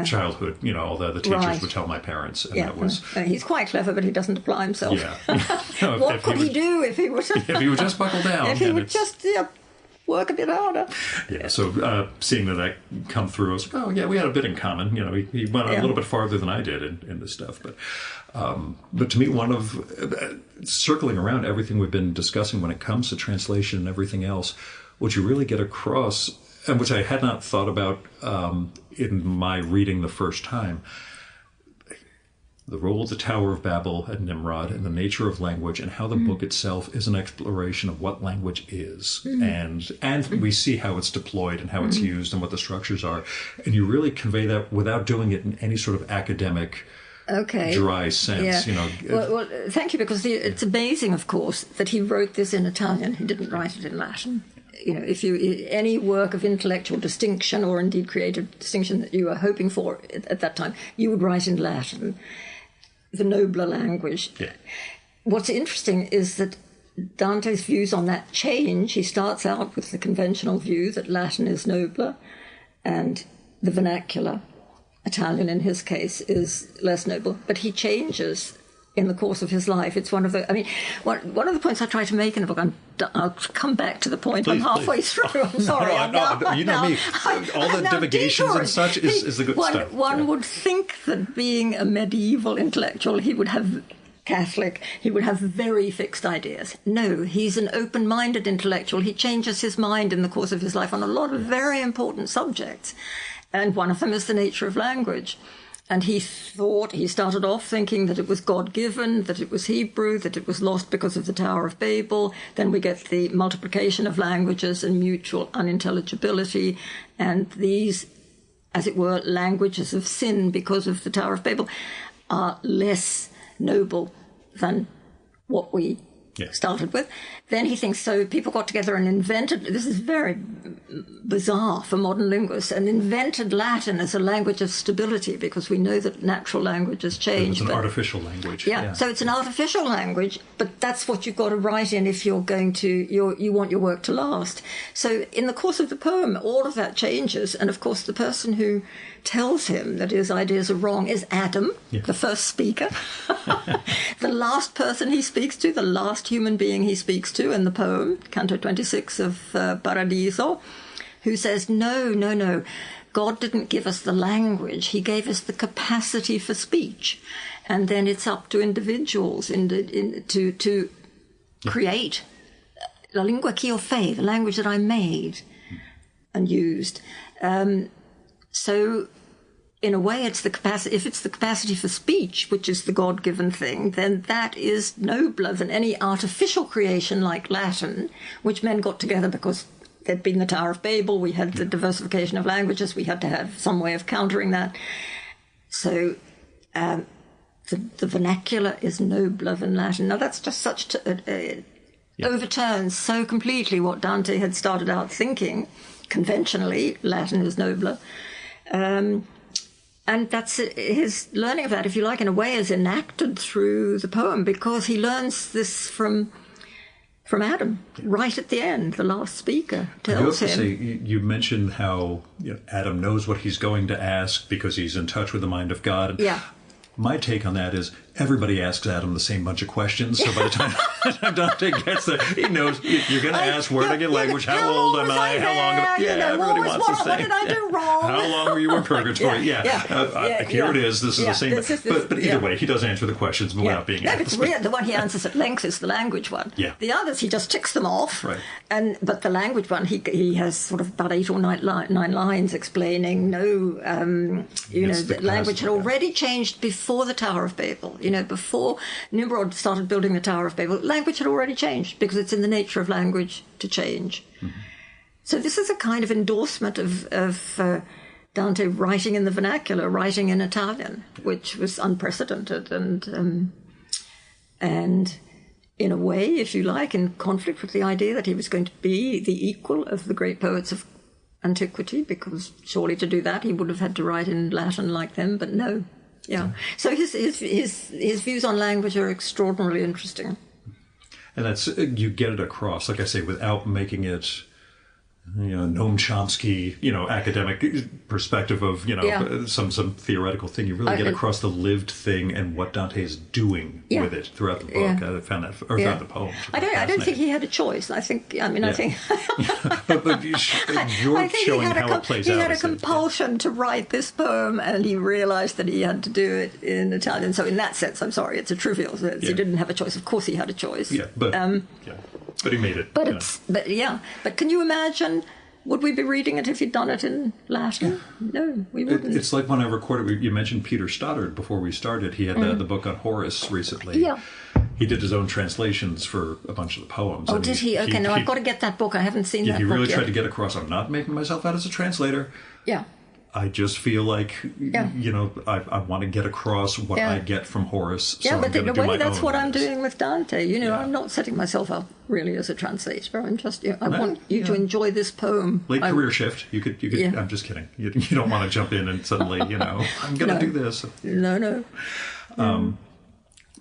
childhood. All the teachers would tell my parents. And that was... he's quite clever, but he doesn't apply himself. Yeah. What could he do if he was... if he would just buckle down. If he would just... work a bit harder. Yeah, so seeing that come through, I was like, we had a bit in common. He went a little bit farther than I did in this stuff. But to me, one of circling around everything we've been discussing when it comes to translation and everything else, what you really get across, and which I had not thought about in my reading the first time, the role of the Tower of Babel and Nimrod and the nature of language and how the book itself is an exploration of what language is. And we see how it's deployed and how it's used and what the structures are. And you really convey that without doing it in any sort of academic, dry sense. Well, thank you, because it's amazing, of course, that he wrote this in Italian. He didn't write it in Latin. If any work of intellectual distinction or indeed creative distinction that you were hoping for at that time, you would write in Latin. The nobler language. Yeah. What's interesting is that Dante's views on that change. He starts out with the conventional view that Latin is nobler and the vernacular, Italian in his case, is less noble. But he changes in the course of his life. It's one of the points I try to make in the book. I'll come back to the point. I'm halfway through. I'm sorry. You know me. All the divagations and such is the good stuff. One would think that being a medieval intellectual, he would have Catholic, he would have very fixed ideas. No, he's an open-minded intellectual. He changes his mind in the course of his life on a lot of very important subjects. And one of them is the nature of language. And he started off thinking that it was God-given, that it was Hebrew, that it was lost because of the Tower of Babel. Then we get the multiplication of languages and mutual unintelligibility, and these, as it were, languages of sin because of the Tower of Babel are less noble than what we started with. Then he thinks, so people got together and invented, this is very bizarre for modern linguists, and invented Latin as a language of stability, because we know that natural languages change. It's an artificial language. Yeah, so it's an artificial language, but that's what you've got to write in if you're going to, you want your work to last. So in the course of the poem, all of that changes, and of course the person who tells him that his ideas are wrong is Adam, the first speaker, the last person he speaks to, the last human being he speaks to in the poem, Canto 26 of Paradiso, who says, no, God didn't give us the language, he gave us the capacity for speech. And then it's up to individuals to create la lingua che io fei, the language that I made and used. So, in a way, it's the capacity. If it's the capacity for speech, which is the God-given thing, then that is nobler than any artificial creation like Latin, which men got together because there'd been the Tower of Babel, we had the diversification of languages, we had to have some way of countering that. So, the vernacular is nobler than Latin. Now, that's just such overturns so completely what Dante had started out thinking. Conventionally, Latin is nobler. And that's his learning of that, if you like, in a way, is enacted through the poem, because he learns this from Adam, right at the end. The last speaker tells him. You mentioned how Adam knows what he's going to ask because he's in touch with the mind of God. Yeah. My take on that is everybody asks Adam the same bunch of questions. So by the time Dante gets there, he knows you're going to ask where did I get language, how old am I, how long? Everybody wants the same. What did I do wrong? How long were you in purgatory? Here it is. This is the same. But either way, he does answer the questions without being asked. It's weird. The one he answers at length is the language one. Yeah. The others, he just ticks them off. Right. But the language one, he has sort of about 8 or 9 lines explaining the language had already changed before the Tower of Babel. Before Nimrod started building the Tower of Babel, language had already changed because it's in the nature of language to change. Mm-hmm. So this is a kind of endorsement of Dante writing in the vernacular, writing in Italian, which was unprecedented and in a way, if you like, in conflict with the idea that he was going to be the equal of the great poets of antiquity, because surely to do that he would have had to write in Latin like them, but no. Yeah. So his views on language are extraordinarily interesting. And that's, you get it across, like I say, without making it, Noam Chomsky, academic perspective of, some theoretical thing. You really get across the lived thing and what Dante is doing with it throughout the book. I found that, or throughout the poem. I don't think he had a choice. I think. But you're showing how it plays out. He had a compulsion to write this poem, and he realized that he had to do it in Italian. So in that sense, I'm sorry, it's a trivial sense. He didn't have a choice. Of course he had a choice. Yeah, but he made it. But can you imagine? Would we be reading it if he'd done it in Latin? No, we wouldn't. It's like when I recorded. You mentioned Peter Stoddard before we started. He had the book on Horace recently. Yeah. He did his own translations for a bunch of the poems. Oh, did he? Okay, I've got to get that book. I haven't seen that book yet. He really tried to get across. I'm not making myself out as a translator. Yeah. I just feel like, I want to get across what I get from Horace. So but in a way, that's what I'm doing with Dante. I'm not setting myself up really as a translator. I'm just, I want you to enjoy this poem. Late career shift. You could. I'm just kidding. You don't want to jump in and suddenly, I'm going to do this. No.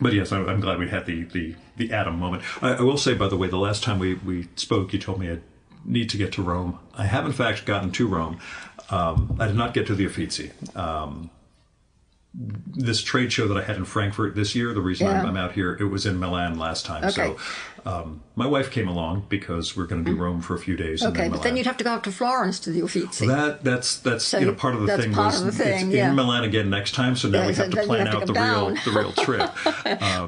But yes, I'm glad we had the Adam moment. I will say, by the way, the last time we spoke, you told me I need to get to Rome. I have, in fact, gotten to Rome. I did not get to the Uffizi. this trade show that I had in Frankfurt this year, the reason I'm out here, it was in Milan last time. Okay. So my wife came along because we're going to do Rome for a few days. Okay, but then you'd have to go up to Florence to the Uffizi. That's So part of the that's thing. part of the thing, it's yeah. in Milan again next time, so now we have to plan out the real trip.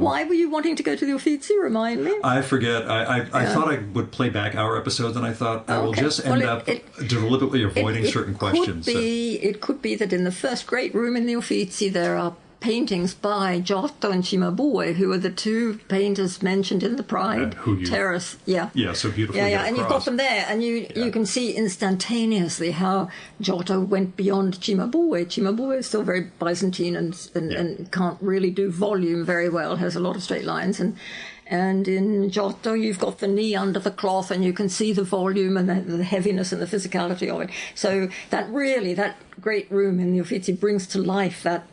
Why were you wanting to go to the Uffizi? Remind me. I forget. I thought I would play back our episodes, and I thought I will just end up deliberately avoiding certain questions. It could be that in the first great room in the Uffizi there are paintings by Giotto and Cimabue, who are the two painters mentioned in the Pride Terrace. Yeah, so beautiful. Yeah, and you've got them there, and you can see instantaneously how Giotto went beyond Cimabue. Cimabue is still very Byzantine and can't really do volume very well, has a lot of straight lines, and in Giotto, you've got the knee under the cloth, and you can see the volume and the heaviness and the physicality of it. So that great room in the Uffizi brings to life that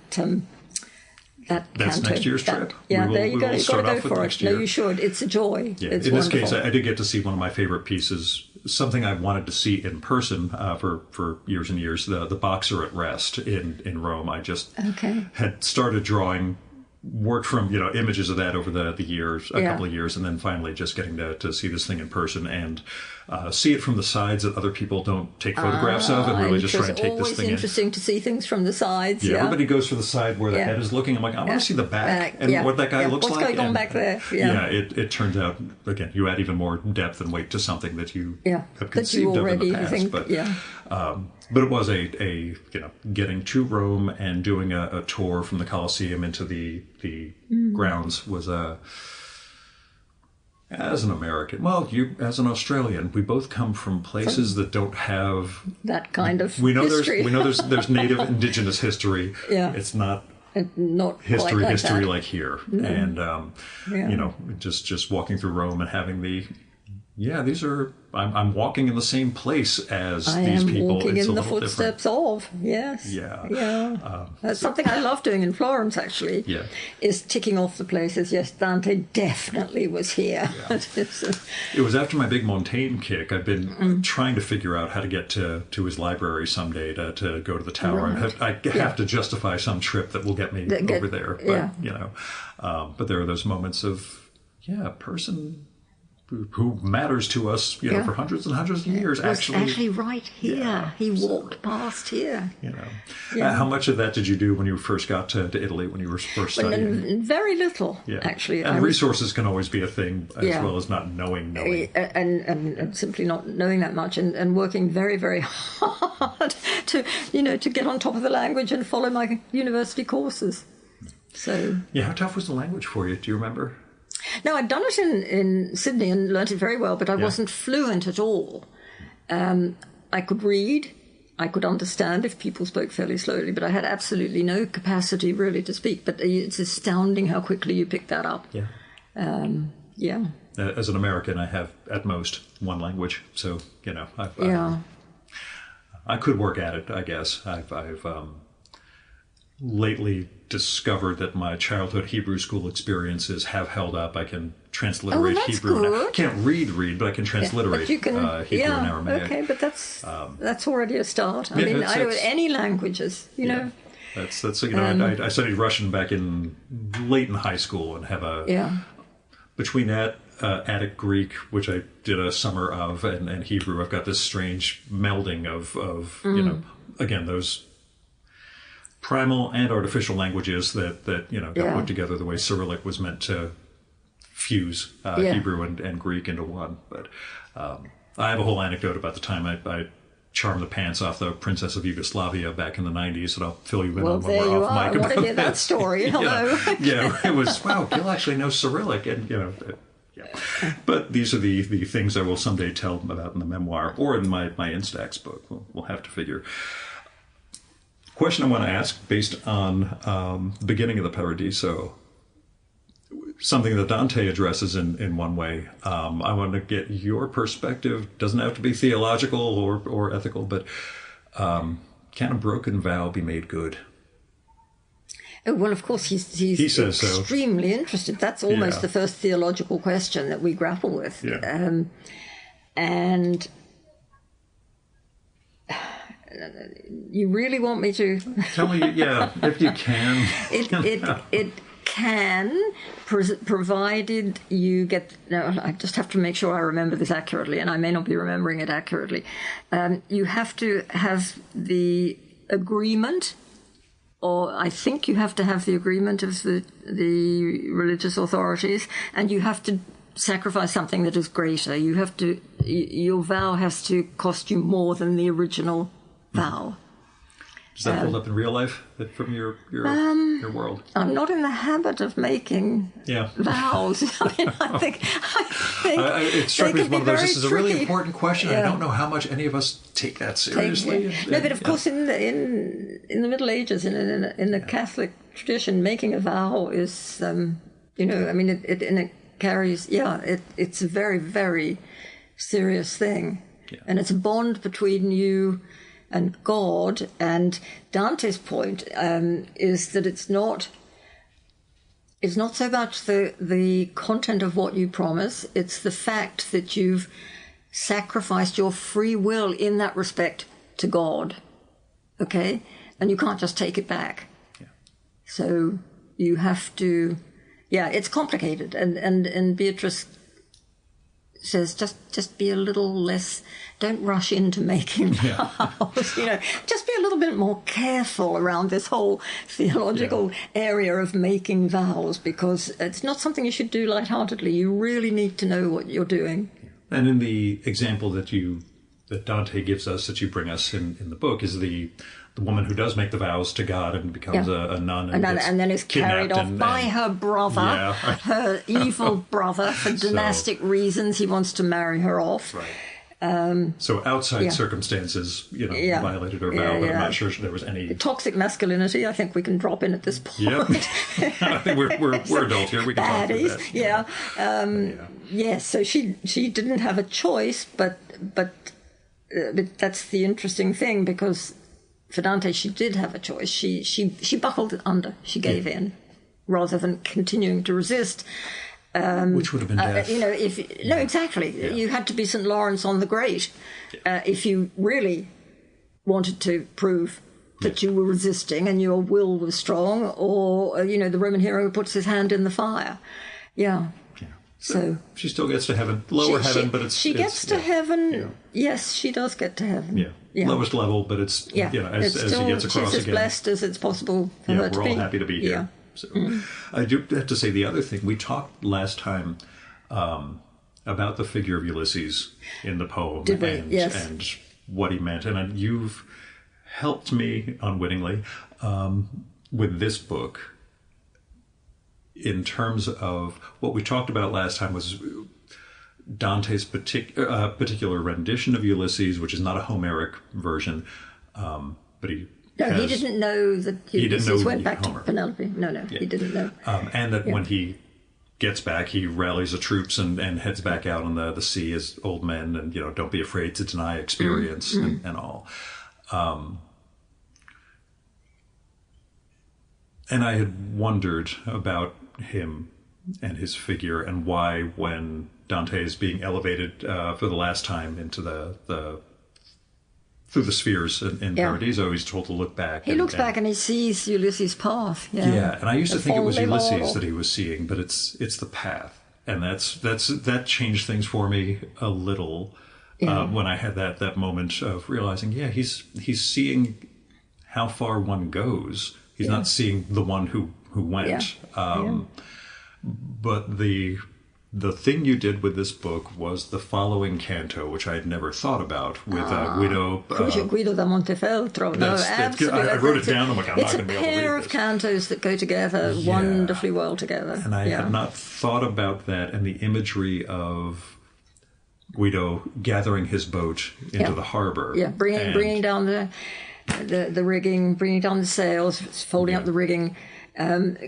That's canto. next year's trip. Yeah, there you go. You've got to go for it. No, you should. It's a joy. Yeah. It's in this wonderful. case, I did get to see one of my favorite pieces, something I wanted to see in person for years and years, the Boxer at Rest in Rome. I just had started drawing, worked from images of that over the years, a couple of years, and then finally just getting to see this thing in person and see it from the sides that other people don't take photographs of, and really just try and take this thing in. It's interesting to see things from the sides. Yeah, everybody goes for the side where the head is looking. I'm like, I want to see the back and what that guy looks like. What's going on back there? Yeah, it turns out, again, you add even more depth and weight to something that you have conceived of in the past. But it was a getting to Rome and doing a tour from the Colosseum into the grounds was as an American, you as an Australian, we both come from places that don't have that kind of history. We know there's native indigenous history. Yeah. It's not history like here. No. And just walking through Rome and having these are I'm walking in the same place as these people. I am walking it's in the footsteps of, yes. Yeah. That's something I love doing in Florence, actually, is ticking off the places. Yes, Dante definitely was here. Yeah. It was after my big Montaigne kick. I've been trying to figure out how to get to his library someday to go to the tower. Right. I have to justify some trip that will get me over there. But, but there are those moments of, a person who matters to us, for hundreds and hundreds of years. Actually right here. Yeah. He walked past here. How much of that did you do when you first got to Italy, when you were first studying? Very little, actually. And resources can always be a thing, as well as not knowing. And simply not knowing that much, and working very, very hard to get on top of the language and follow my university courses. So how tough was the language for you? Do you remember? No, I'd done it in Sydney and learnt it very well, but I wasn't fluent at all. I could read, I could understand if people spoke fairly slowly, but I had absolutely no capacity really to speak. But it's astounding how quickly you pick that up. As an American, I have at most one language, so I could work at it. I guess I've lately discovered that my childhood Hebrew school experiences have held up. I can transliterate Hebrew. Good. I can't read, but I can transliterate Hebrew and Aramaic. Okay, but that's already a start. I mean, I do any languages, know. That's I studied Russian back late in high school and have between that Attic Greek, which I did a summer of, and Hebrew, I've got this strange melding of again, those primal and artificial languages that got put together the way Cyrillic was meant to fuse Hebrew and Greek into one. But I have a whole anecdote about the time I charmed the pants off the Princess of Yugoslavia back in the 90s, and I'll fill you in on when we're off mic. I want to hear that story. Hello. It was, wow, Gil actually knows Cyrillic, and But these are the things I will someday tell about in the memoir or in my Instax book. We'll have to figure. Question I want to ask, based on the beginning of the Paradiso, something that Dante addresses in one way. I want to get your perspective. Doesn't have to be theological or ethical, but can a broken vow be made good? Oh, well, of course, he says extremely interested. That's almost the first theological question that we grapple with. Yeah. And you really want me to? Tell me, yeah, if you can. It can, provided you get. No, I just have to make sure I remember this accurately, and I may not be remembering it accurately. You have to have the agreement, or I think you have to have the agreement of the religious authorities, and you have to sacrifice something that is greater. You have to. Your vow has to cost you more than the original vow. Does that hold up in real life from your world? I'm not in the habit of making vows. I mean, I think it struck me as one of those. This is a really important question. Yeah. I don't know how much any of us take that seriously. No, but of course, in the Middle Ages, in the Catholic tradition, making a vow is, I mean, it carries. It's a very, very serious thing, and it's a bond between you and God. And Dante's point is that it's not so much the content of what you promise, it's the fact that you've sacrificed your free will in that respect to God, okay? And you can't just take it back. Yeah. So you have to, it's complicated. And Beatrice says, just be a little less, don't rush into making vows, just be a little bit more careful around this whole theological area of making vows, because it's not something you should do lightheartedly. You really need to know what you're doing. And in the example that Dante gives us, that you bring us in the book, is the woman who does make the vows to God and becomes a nun and then is carried off by her brother, her evil brother, for dynastic reasons. He wants to marry her off. Right. So outside circumstances, violated her vow, but I'm not sure there was any toxic masculinity. I think we can drop in at this point. Yep. I think we're adults here. We can talk about that. Yes. So she didn't have a choice, but that's the interesting thing, because for Dante, she did have a choice. She buckled under. She gave in, rather than continuing to resist. Which would have been death. Exactly. Yeah. You had to be St. Lawrence on the Great if you really wanted to prove that you were resisting and your will was strong, or the Roman hero who puts his hand in the fire. Yeah. So she still gets to heaven, heaven, but she gets to heaven. Yeah. Yes, she does get to heaven. Yeah. Lowest level, but it's as still, he gets across she's again. As blessed as it's possible for her to be. We're all happy to be here. So I do have to say the other thing. We talked last time about the figure of Ulysses in the poem. Did we? And what he meant. And you've helped me unwittingly with this book in terms of what we talked about last time was Dante's particular rendition of Ulysses, which is not a Homeric version, but he didn't know that Ulysses went back to Penelope. No, he didn't know. And that when he gets back, he rallies the troops and heads back out on the sea as old men, and don't be afraid to deny experience and all. And I had wondered about him and his figure, and why, when Dante is being elevated for the last time into through the spheres in Paradiso, he's told to look back. He looks back and he sees Ulysses' path. Yeah, and I used to think it was Ulysses that he was seeing, but it's the path, and that changed things for me a little when I had that moment of realizing, he's seeing how far one goes. He's not seeing the one who went. But the thing you did with this book was the following canto, which I had never thought about, with Guido. Guido da Montefeltro. No, absolutely. I wrote it down. I'm like, I'm not going to be able to read this. It's a pair of cantos that go together wonderfully well together. And I had not thought about that, and the imagery of Guido gathering his boat into the harbor. Yeah, bringing down the rigging, bringing down the sails, folding up the rigging.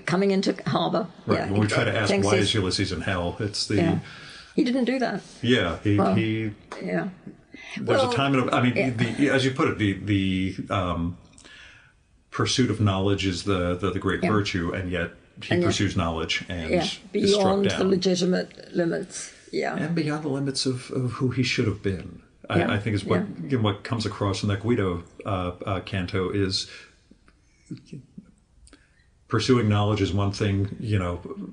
Coming into harbour. Right. When we try to ask why is Ulysses in hell, it's the... He didn't do that. Yeah. He There's a time... as you put it, the pursuit of knowledge is the great virtue, and yet he pursues knowledge and is struck beyond down. the legitimate limits. Yeah. And beyond the limits of who he should have been. I think is what comes across in that Guido canto is pursuing knowledge is one thing,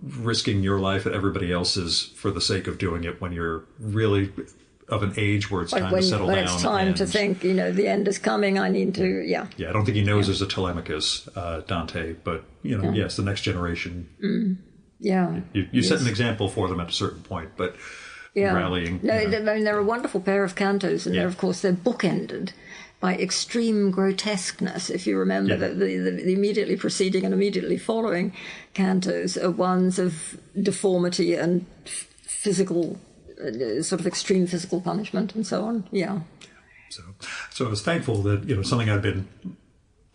risking your life and everybody else's for the sake of doing it when you're really of an age where it's time to settle down. When it's time to think, the end is coming, I need to, Yeah, I don't think he knows there's a Telemachus, Dante, but, yes, the next generation. Yeah. You set an example for them at a certain point, but rallying. No, I mean, they're a wonderful pair of cantos, and they're bookended by extreme grotesqueness. If you remember the immediately preceding and immediately following cantos are ones of deformity and physical, sort of extreme physical punishment and so on. Yeah. So I was thankful that, something I'd been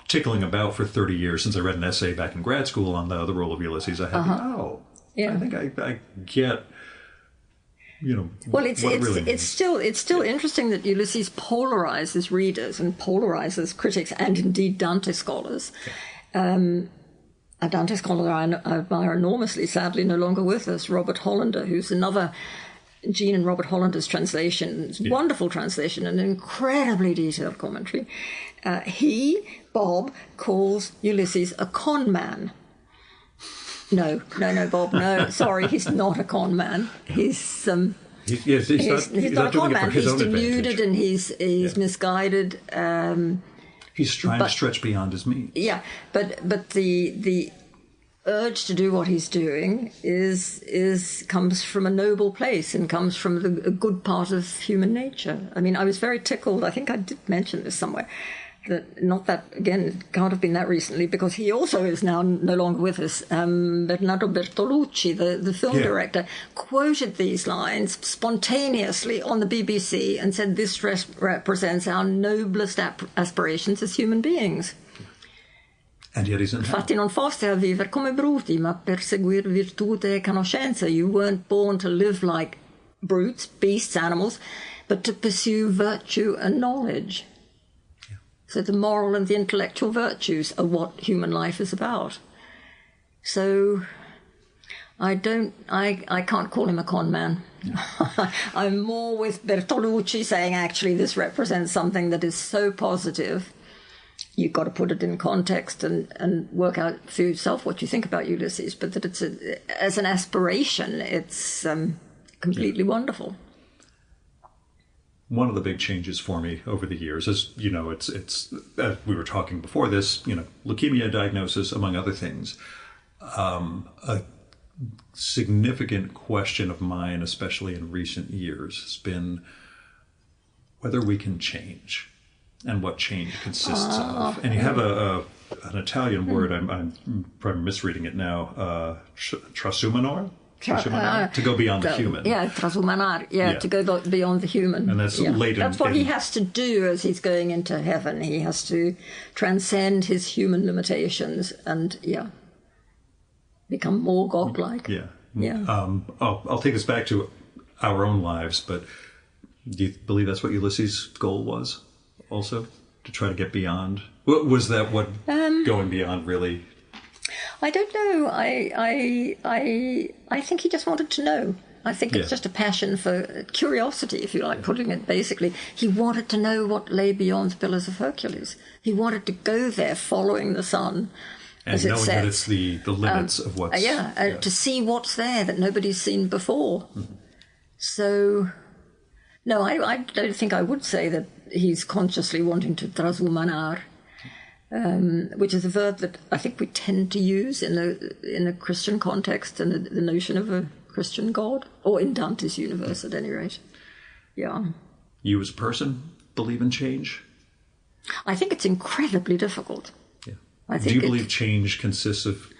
tickling about for 30 years since I read an essay back in grad school on the role of Ulysses. I had I think I get... Well, it's still interesting that Ulysses polarizes readers and polarizes critics and indeed Dante scholars. A Dante scholar I admire enormously, sadly no longer with us, Robert Hollander, who's another Jean and Robert Hollander's translation. It's wonderful translation and an incredibly detailed commentary. Bob, calls Ulysses a con man. No, Bob, no. Sorry, he's not a con man. He's not a con man. He's deluded and he's misguided. He's trying to stretch beyond his means. Yeah, but the urge to do what he's doing comes from a noble place and comes from a good part of human nature. I mean, I was very tickled. I think I did mention this somewhere. It can't have been that recently, because he also is now no longer with us. Bernardo Bertolucci, the film director, quoted these lines spontaneously on the BBC and said this represents our noblest aspirations as human beings. And yet he's in hell. Infatti non foste a vivere come bruti, ma perseguir virtute e conoscenza. You weren't born to live like brutes, beasts, animals, but to pursue virtue and knowledge. So the moral and the intellectual virtues are what human life is about. So I can't call him a con man. I'm more with Bertolucci saying, actually, this represents something that is so positive. You've got to put it in context and work out for yourself what you think about Ulysses, but that as an aspiration, it's completely wonderful. One of the big changes for me over the years is, it's we were talking before this, leukemia diagnosis, among other things. A significant question of mine, especially in recent years, has been whether we can change and what change consists of. And you have an Italian word, I'm probably misreading it now, trasumanor? To go beyond the human. Yeah, trasumanar. Yeah, to go beyond the human. And that's later. That's what he has to do as he's going into heaven. He has to transcend his human limitations and, become more godlike. Yeah. I'll take this back to our own lives, but do you believe that's what Ulysses' goal was also? To try to get beyond? Was that what going beyond really... I don't know. I think he just wanted to know. I think it's just a passion for curiosity, if you like putting it basically. He wanted to know what lay beyond the Pillars of Hercules. He wanted to go there following the sun. And knowing that it's the limits of what's... to see what's there that nobody's seen before. Mm-hmm. So, no, I don't think I would say that he's consciously wanting to trasumanar. Which is a verb that I think we tend to use in a Christian context and the notion of a Christian God, or in Dante's universe at any rate. Yeah. You as a person believe in change? I think it's incredibly difficult. Yeah. Do you believe change consists of...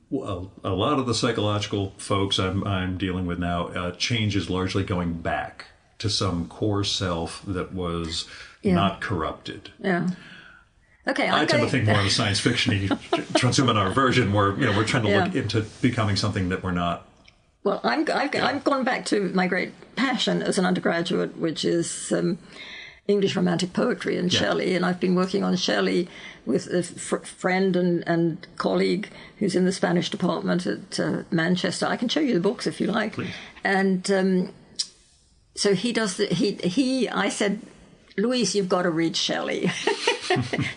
Well, a lot of the psychological folks I'm dealing with now, change is largely going back to some core self that was not corrupted. Yeah. Okay, I tend to think more of a science fiction-y transhumanic version where we're trying to look into becoming something that we're not. Well, I've gone back to my great passion as an undergraduate, which is English Romantic poetry and Shelley, and I've been working on Shelley with a friend and colleague who's in the Spanish department at Manchester. I can show you the books if you like. Please. And So he does I said, Louise, you've got to read Shelley.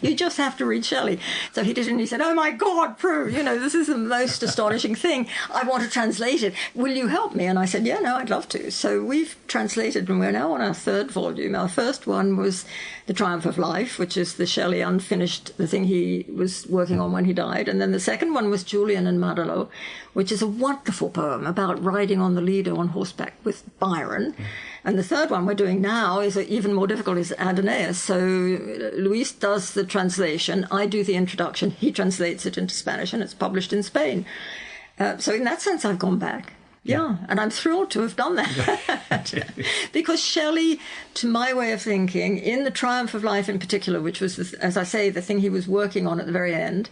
You just have to read Shelley. So he did, and he said, oh my God, Prue, this is the most astonishing thing. I want to translate it. Will you help me? And I said, yeah, no, I'd love to. So we've translated, and we're now on our third volume. Our first one was The Triumph of Life, which is the Shelley unfinished, the thing he was working on when he died. And then the second one was Julian and Madelot, which is a wonderful poem about riding on the Lido on horseback with Byron. And the third one we're doing now is even more difficult, is Adonais. So Luis does the translation, I do the introduction, he translates it into Spanish, and it's published in Spain. So in that sense, I've gone back. Yeah, and I'm thrilled to have done that. Because Shelley, to my way of thinking, in The Triumph of Life in particular, which was, as I say, the thing he was working on at the very end,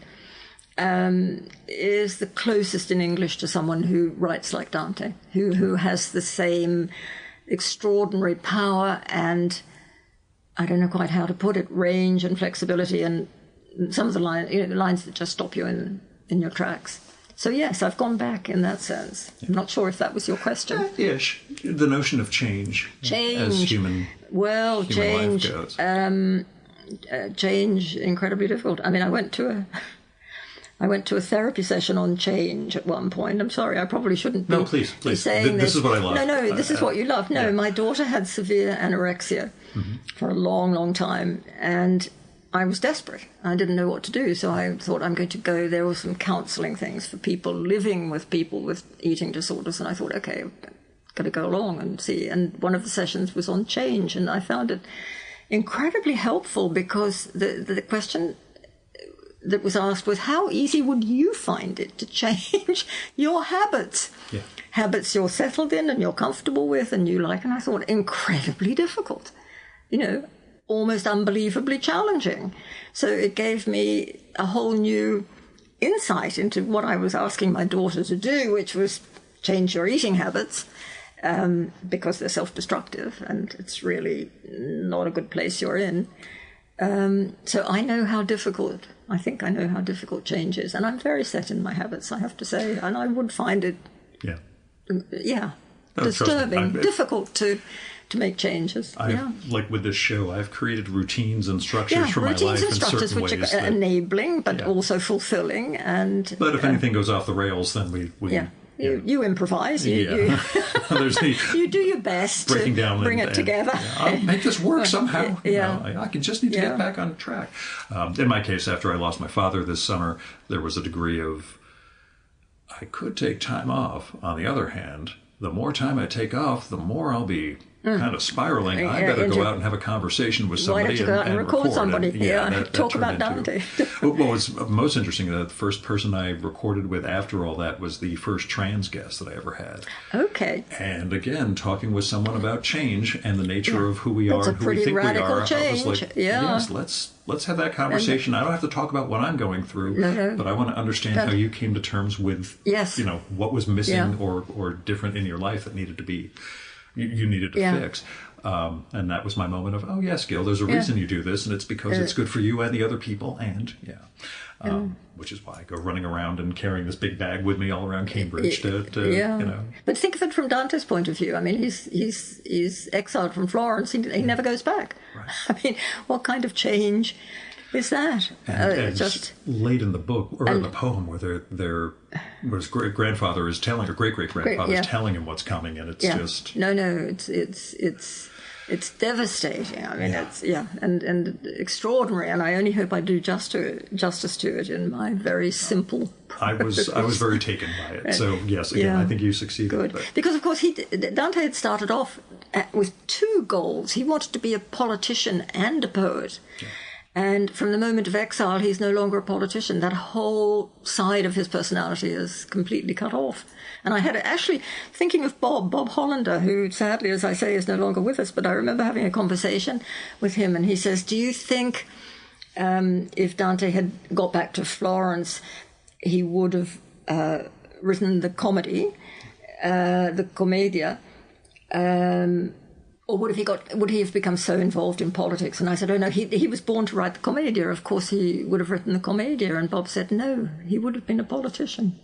is the closest in English to someone who writes like Dante, who has the same extraordinary power and, I don't know quite how to put it, range and flexibility, and some of the lines that just stop you in your tracks. So yes, I've gone back in that sense. I'm not sure if that was your question. Ish. The notion of change. As human change life goes. Change, incredibly difficult. I mean, I went to a therapy session on change at one point. I'm sorry, I probably shouldn't be. No, please. Saying this is what I love. No, this is what you love. No, my daughter had severe anorexia for a long, long time, and I was desperate. I didn't know what to do, so I thought I'm going to go. There were some counselling things for people living with people with eating disorders, and I thought, okay, I'm going to go along and see. And one of the sessions was on change, and I found it incredibly helpful because the question that was asked was, how easy would you find it to change your habits? Yeah. Habits you're settled in and you're comfortable with and you like. And I thought, incredibly difficult, almost unbelievably challenging. So it gave me a whole new insight into what I was asking my daughter to do, which was change your eating habits, because they're self-destructive and it's really not a good place you're in. So I know how difficult, I think I know how difficult change is. And I'm very set in my habits, I have to say. And I would find it, disturbing, difficult to make changes. Like with this show, I've created routines and structures for my life in certain ways. Which are enabling, but also fulfilling. But if anything goes off the rails, then we You improvise. You do your best breaking to down bring it together. I'll make this work somehow. I just need to get back on track. In my case, after I lost my father this summer, there was a degree of, I could take time off. On the other hand, the more time I take off, the more I'll be kind of spiraling. I better go out and have a conversation with somebody. Why don't you go out and record somebody? Talk about Dante. What was most interesting, the first person I recorded with after all that was the first trans guest that I ever had. Okay. And again, talking with someone about change and the nature of who we are and who we think we are. Change. I was like, yes, let's have that conversation. I don't have to talk about what I'm going through, but I want to understand how you came to terms with, what was missing or different in your life that needed to be. You needed to fix. And that was my moment of, oh, yes, Gil, there's a reason you do this, and it's because it's good for you and the other people, and which is why I go running around and carrying this big bag with me all around Cambridge But think of it from Dante's point of view. I mean, he's exiled from Florence. He never goes back. Right. I mean, what kind of change is that? And just late in the book, or in the poem, where his great-grandfather is telling, or great-great-grandfather is telling him what's coming, and it's just... No, it's devastating. I mean, it's and extraordinary, and I only hope I do justice to it in my very simple prose. I was very taken by it. So yes, again, I think you succeeded. Good, because of course Dante had started off with two goals. He wanted to be a politician and a poet. Yeah. And from the moment of exile, he's no longer a politician. That whole side of his personality is completely cut off. And I had actually, thinking of Bob Hollander, who sadly, as I say, is no longer with us, but I remember having a conversation with him, and he says, do you think if Dante had got back to Florence, he would have written the comedy, the Commedia, or would he have become so involved in politics? And I said, oh, no, he was born to write the Commedia. Of course, he would have written the Commedia. And Bob said, no, he would have been a politician.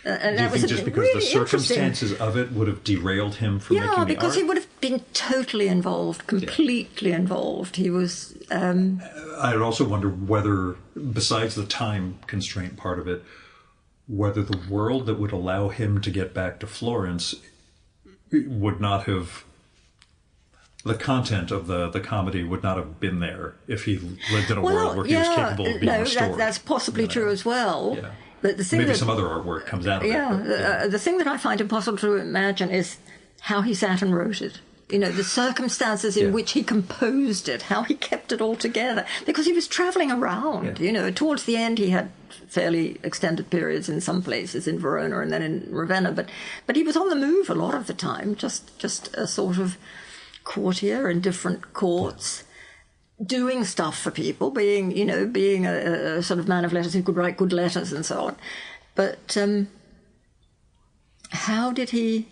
And Do you that was think just because really the circumstances of it would have derailed him from making the art? Yeah, because he would have been totally involved, completely involved. He was... I would also wonder whether, besides the time constraint part of it, whether the world that would allow him to get back to Florence would not have... The content of the comedy would not have been there if he lived in a world where he was capable of being restored. That's possibly true as well. Yeah. But the thing Maybe some other artwork comes out of it. The thing that I find impossible to imagine is how he sat and wrote it. The circumstances in which he composed it, how he kept it all together. Because he was travelling around. Towards the end he had fairly extended periods in some places, in Verona and then in Ravenna. But he was on the move a lot of the time, just a sort of courtier in different courts. Doing stuff for people, being a sort of man of letters who could write good letters and so on. But how did he...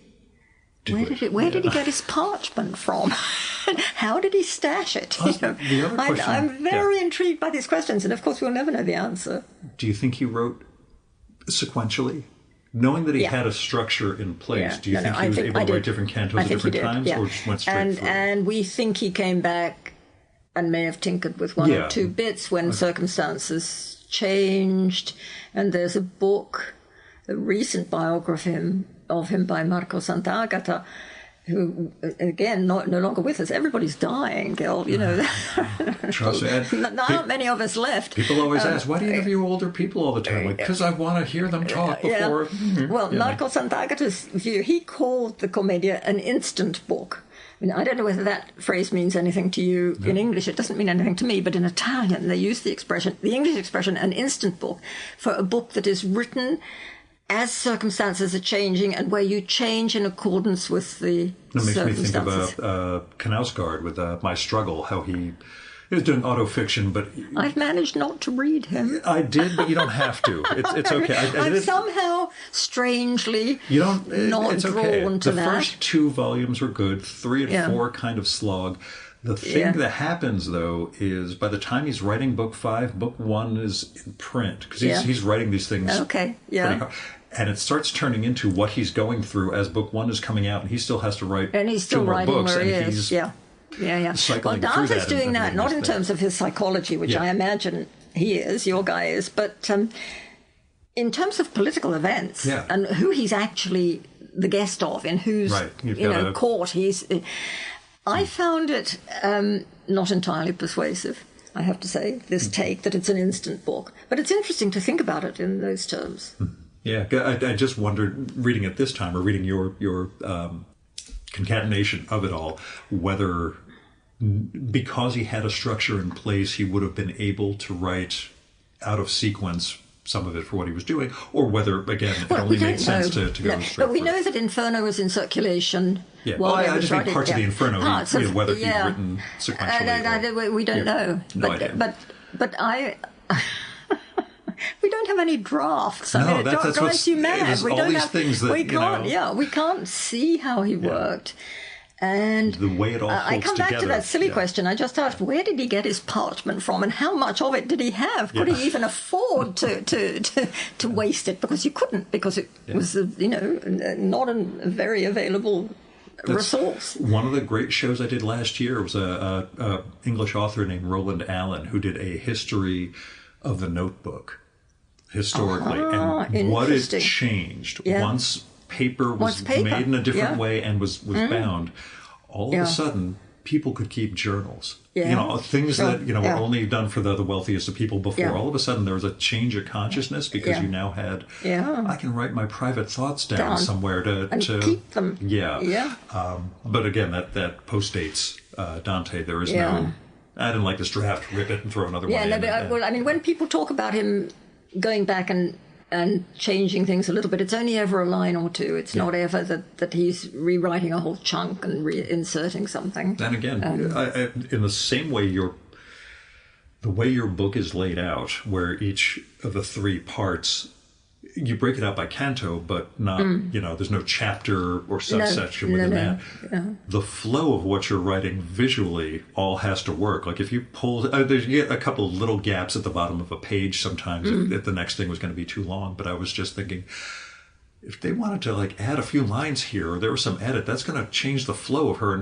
Where did he get his parchment from? How did he stash it? The other question, I'm very intrigued by these questions, and of course we'll never know the answer. Do you think he wrote sequentially? Knowing that he had a structure in place, do you think he was able to write different cantos at different times, or just went straight through? And we think he came back and may have tinkered with one or two bits when circumstances changed. And there's a book, a recent biography of him by Marco Sant'Agata, who, again, no longer with us. Everybody's dying, Gil. Trust me. There aren't many of us left. People always ask, why do you interview older people all the time? Because I want to hear them talk before... Well, Marco Sant'Agata's view, he called the Commedia an instant book. I don't know whether that phrase means anything to you in English. It doesn't mean anything to me, but in Italian they use the English expression, an instant book, for a book that is written as circumstances are changing and where you change in accordance with the circumstances. It makes me think of Knausgaard with My Struggle, how he was doing autofiction, but... I've managed not to read him. I did, but you don't have to. It's okay. I'm somehow strangely not drawn to that. The first 2 volumes were good. 3 and 4 kind of slog. The thing that happens, though, is by the time he's writing book 5, book 1 is in print. Because he's writing these things pretty hard. And it starts turning into what he's going through as book 1 is coming out, and he still has to write 2 more books. Where he is. Well, Dante's doing that, not in terms of his psychology, which I imagine he is, your guy is, but in terms of political events and who he's actually the guest of, in whose court he's... I found it not entirely persuasive, I have to say, this take that it's an instant book. But it's interesting to think about it in those terms. Yeah, I just wondered, reading it this time, or reading your concatenation of it all, whether because he had a structure in place, he would have been able to write out of sequence some of it for what he was doing, or whether, again, it only made sense to go straight. But we know that Inferno was in circulation. Yeah, well, I just mean parts of the Inferno, whether he'd written sequentially. We don't know. No idea. But we don't have any drafts. No, I mean, it drives you mad. We don't have things that we can't see how he worked. And the way it all holds I come back together. to that silly question I just asked: where did he get his parchment from, and how much of it did he have? Could he even afford to waste it? Because you couldn't, because it was not a very available resource. One of the great shows I did last year was a English author named Roland Allen, who did a history of the Notebook historically, and what it changed once paper was made in a different way and was bound. All of a sudden, people could keep journals. Things that were only done for the wealthiest of people before. All of a sudden, there was a change of consciousness because you now had. I can write my private thoughts down somewhere to keep them. But again, that postdates Dante. There is no. I didn't like this draft. Rip it and throw another one in. Well, I mean, when people talk about him going back and changing things a little bit, it's only ever a line or two. It's not ever that he's rewriting a whole chunk and reinserting something. And again, in the same way, the way your book is laid out, where each of the 3 parts, you break it out by canto, but not, there's no chapter or subsection within that. Yeah. The flow of what you're writing visually all has to work. Like if you pull, you get a couple of little gaps at the bottom of a page sometimes if the next thing was going to be too long. But I was just thinking, if they wanted to like add a few lines here, or there was some edit, that's going to change the flow of her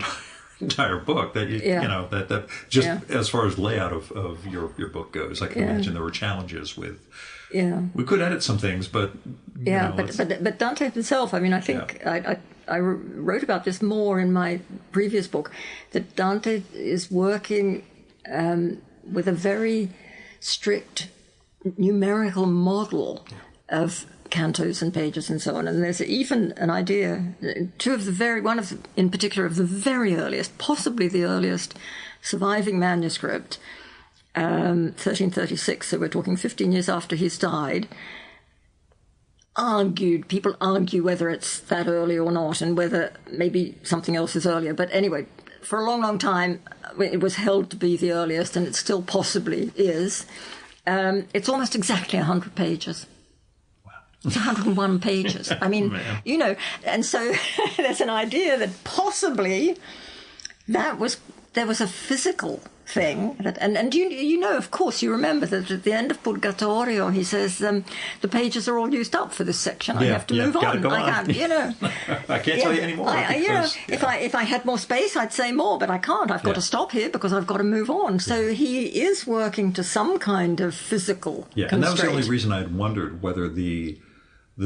entire book. That you know that just as far as layout of your book goes, I can imagine there were challenges with. Yeah, we could edit some things, but but Dante himself. I mean, I think I wrote about this more in my previous book, that Dante is working with a very strict numerical model of cantos and pages and so on. And there's even an idea, in particular of the very earliest, possibly the earliest surviving manuscript, 1336, so we're talking 15 years after he's died, people argue whether it's that early or not, and whether maybe something else is earlier. But anyway, for a long, long time, it was held to be the earliest, and it still possibly is. It's almost exactly 100 pages. Wow. It's 101 pages. I mean, you know, and so there's an idea that possibly there was a physical thing that, and you know, of course, you remember that at the end of Purgatorio, he says the pages are all used up for this section. I have to move on. I can't, you know. I can't tell you anymore. If I had more space, I'd say more, but I can't. I've got to stop here because I've got to move on. So he is working to some kind of physical constraint. And that was the only reason I'd wondered whether the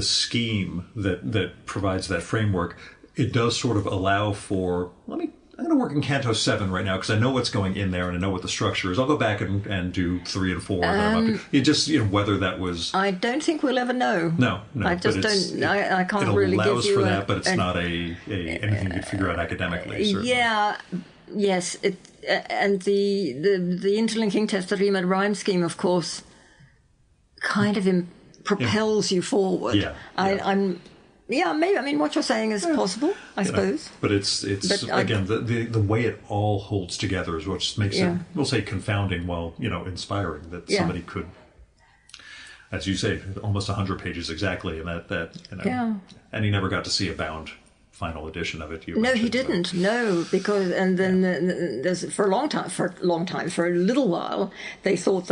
scheme that provides that framework, it does sort of allow for, I'm going to work in Canto 7 right now because I know what's going in there and I know what the structure is. I'll go back and do 3 and 4. It just, whether that was... I don't think we'll ever know. No. I just don't... I can't really give you... It allows for that, but it's not anything you could figure out academically, certainly. Yes. And the interlinking testa-rima rhyme scheme, of course, kind of propels you forward. Maybe. I mean, what you're saying is possible, I suppose. But it's again, the way it all holds together is what makes it, we'll say, confounding while, inspiring, that somebody could, as you say, almost 100 pages exactly, and that and he never got to see a bound final edition of it. No, he didn't. No, because there's for a little while, they thought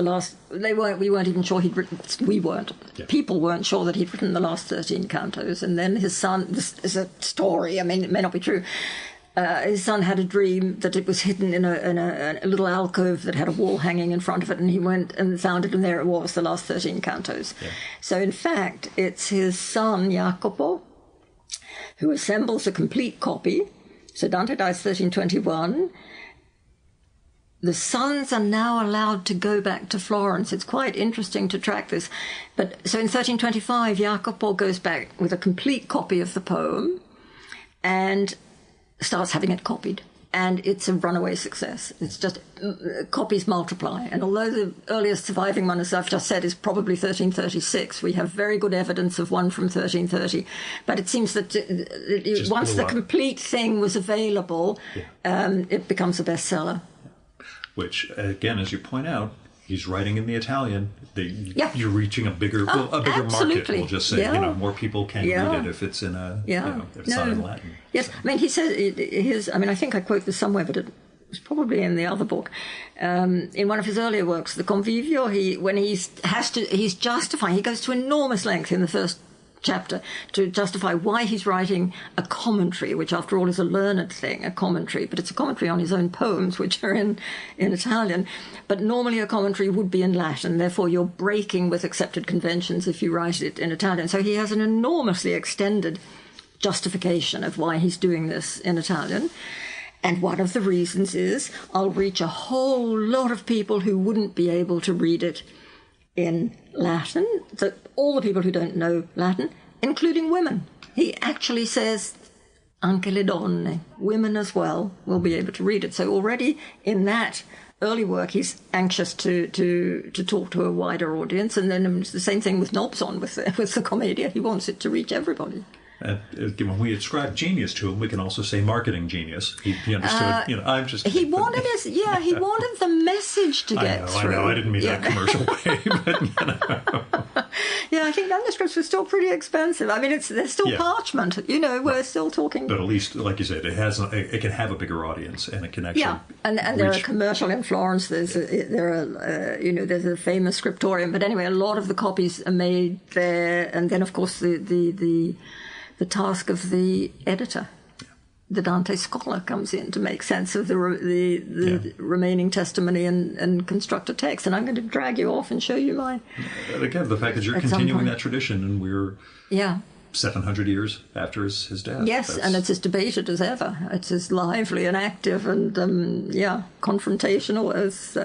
we weren't even sure he'd written. We weren't. Yeah. People weren't sure that he'd written the last 13 cantos, and then his son. This is a story. I mean, it may not be true. His son had a dream that it was hidden in a little alcove that had a wall hanging in front of it, and he went and found it, and there it was, the last 13 cantos. Yeah. So in fact, it's his son Jacopo who assembles a complete copy. So Dante dies 1321. The sons are now allowed to go back to Florence. It's quite interesting to track this. But so in 1325, Jacopo goes back with a complete copy of the poem and starts having it copied. And it's a runaway success. It's just copies multiply. And although the earliest surviving one, as I've just said, is probably 1336, we have very good evidence of one from 1330. But it seems that once the complete thing was available, it becomes a bestseller. Which, again, as you point out, he's writing in the Italian. You're reaching a bigger market. We'll just say, more people can read it if it's in if it's not in Latin. Yes, I mean, he says I think I quote this somewhere, but it was probably in the other book. In one of his earlier works, The Convivio, he's justifying. He goes to enormous length in the first chapter to justify why he's writing a commentary, which after all is a learned thing, a commentary, but it's a commentary on his own poems, which are in Italian. But normally a commentary would be in Latin, therefore you're breaking with accepted conventions if you write it in Italian. So he has an enormously extended justification of why he's doing this in Italian. And one of the reasons is I'll reach a whole lot of people who wouldn't be able to read it in Latin, all the people who don't know Latin, including women. He actually says, anche le donne, women as well, will be able to read it. So already in that early work, he's anxious to talk to a wider audience. And then it's the same thing with Nobson, with the Commedia. He wants it to reach everybody. And when we ascribe genius to him, we can also say marketing genius. He understood. I'm just. He wanted he wanted the message to get through. I know. I didn't mean that commercial way, but Yeah, I think manuscripts were still pretty expensive. I mean, they're still parchment. We're still talking. But at least, like you said, it can have a bigger audience, and it can actually. Yeah, and there are commercial in Florence. There's a famous scriptorium. But anyway, a lot of the copies are made there, and then of course the task of the editor, the Dante scholar, comes in to make sense of the remaining testimony and construct a text. And I'm going to drag you off and show you mine. And again, the fact that you're continuing that tradition, and we're 700 years after his death. Yes, and it's as debated as ever. It's as lively and active and confrontational as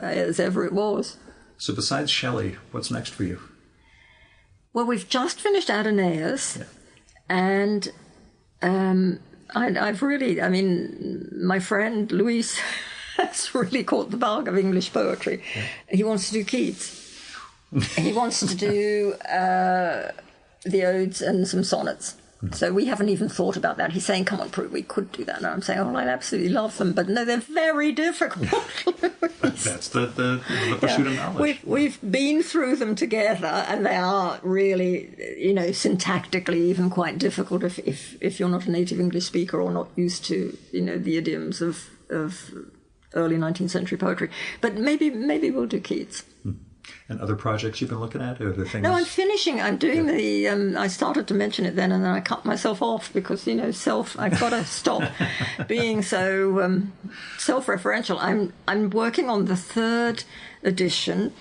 ever it was. So besides Shelley, what's next for you? Well, we've just finished Adonais, and I've really, my friend Luis has really caught the bug of English poetry. Yeah. He wants to do Keats. He wants to do the odes and some sonnets. So we haven't even thought about that. He's saying, come on, Prue, we could do that. And I'm saying, I'd absolutely love them. But no, they're very difficult. That's the pursuit of knowledge. We've been through them together, and they are really, syntactically even quite difficult if you're not a native English speaker or not used to, the idioms of early 19th century poetry. But maybe we'll do Keats. And other projects you've been looking at? Are there things? No, I'm finishing. I'm doing I started to mention it then, and then I cut myself off because, I've got to stop being so self-referential. I'm working on the third edition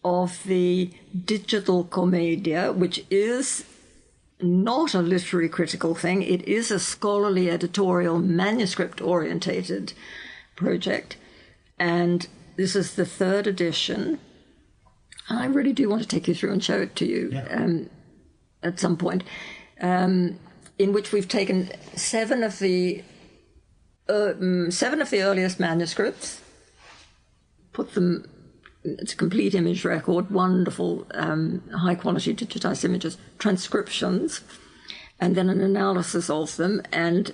of the Digital Commedia, which is not a literary critical thing. It is a scholarly editorial manuscript-orientated project. And this is the third edition. I really do want to take you through and show it to you at some point, in which we've taken seven of the earliest manuscripts, put them. It's a complete image record, wonderful, high-quality digitized images, transcriptions, and then an analysis of them, and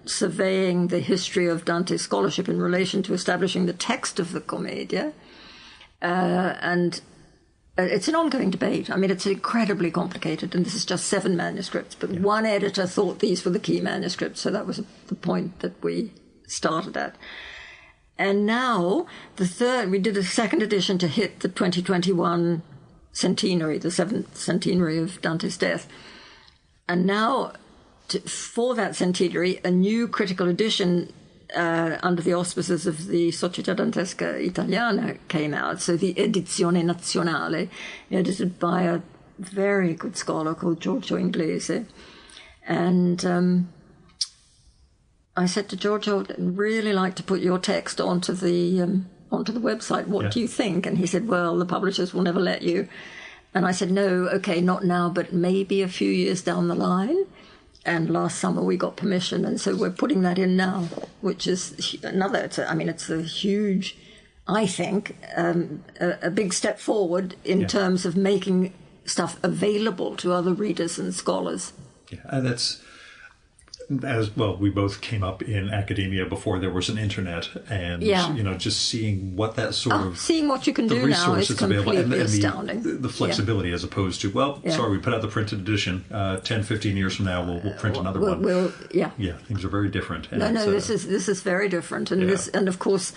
surveying the history of Dante's scholarship in relation to establishing the text of the Commedia. And it's an ongoing debate. It's incredibly complicated, and this is just 7 manuscripts. But one editor thought these were the key manuscripts, so that was the point that we started at. And now, we did a second edition to hit the 2021 centenary, the 7th centenary of Dante's death. And now, for that centenary, a new critical edition under the auspices of the Società Dantesca Italiana came out. So the Edizione Nazionale, edited by a very good scholar called Giorgio Inglese. And I said to Giorgio, I'd really like to put your text onto the website. What do you think? And he said, well, the publishers will never let you. And I said, no, okay, not now, but maybe a few years down the line. And last summer we got permission, and so we're putting that in now, which is another. It's a huge, I think, a big step forward in terms of making stuff available to other readers and scholars. Yeah, and that's as well. We both came up in academia before there was an internet, and just seeing what that sort of seeing what you can do now is completely astounding. The flexibility as opposed to sorry, we put out the printed edition. 10, 15 years from now, we'll print another one. Things are very different. And this is very different, and and of course,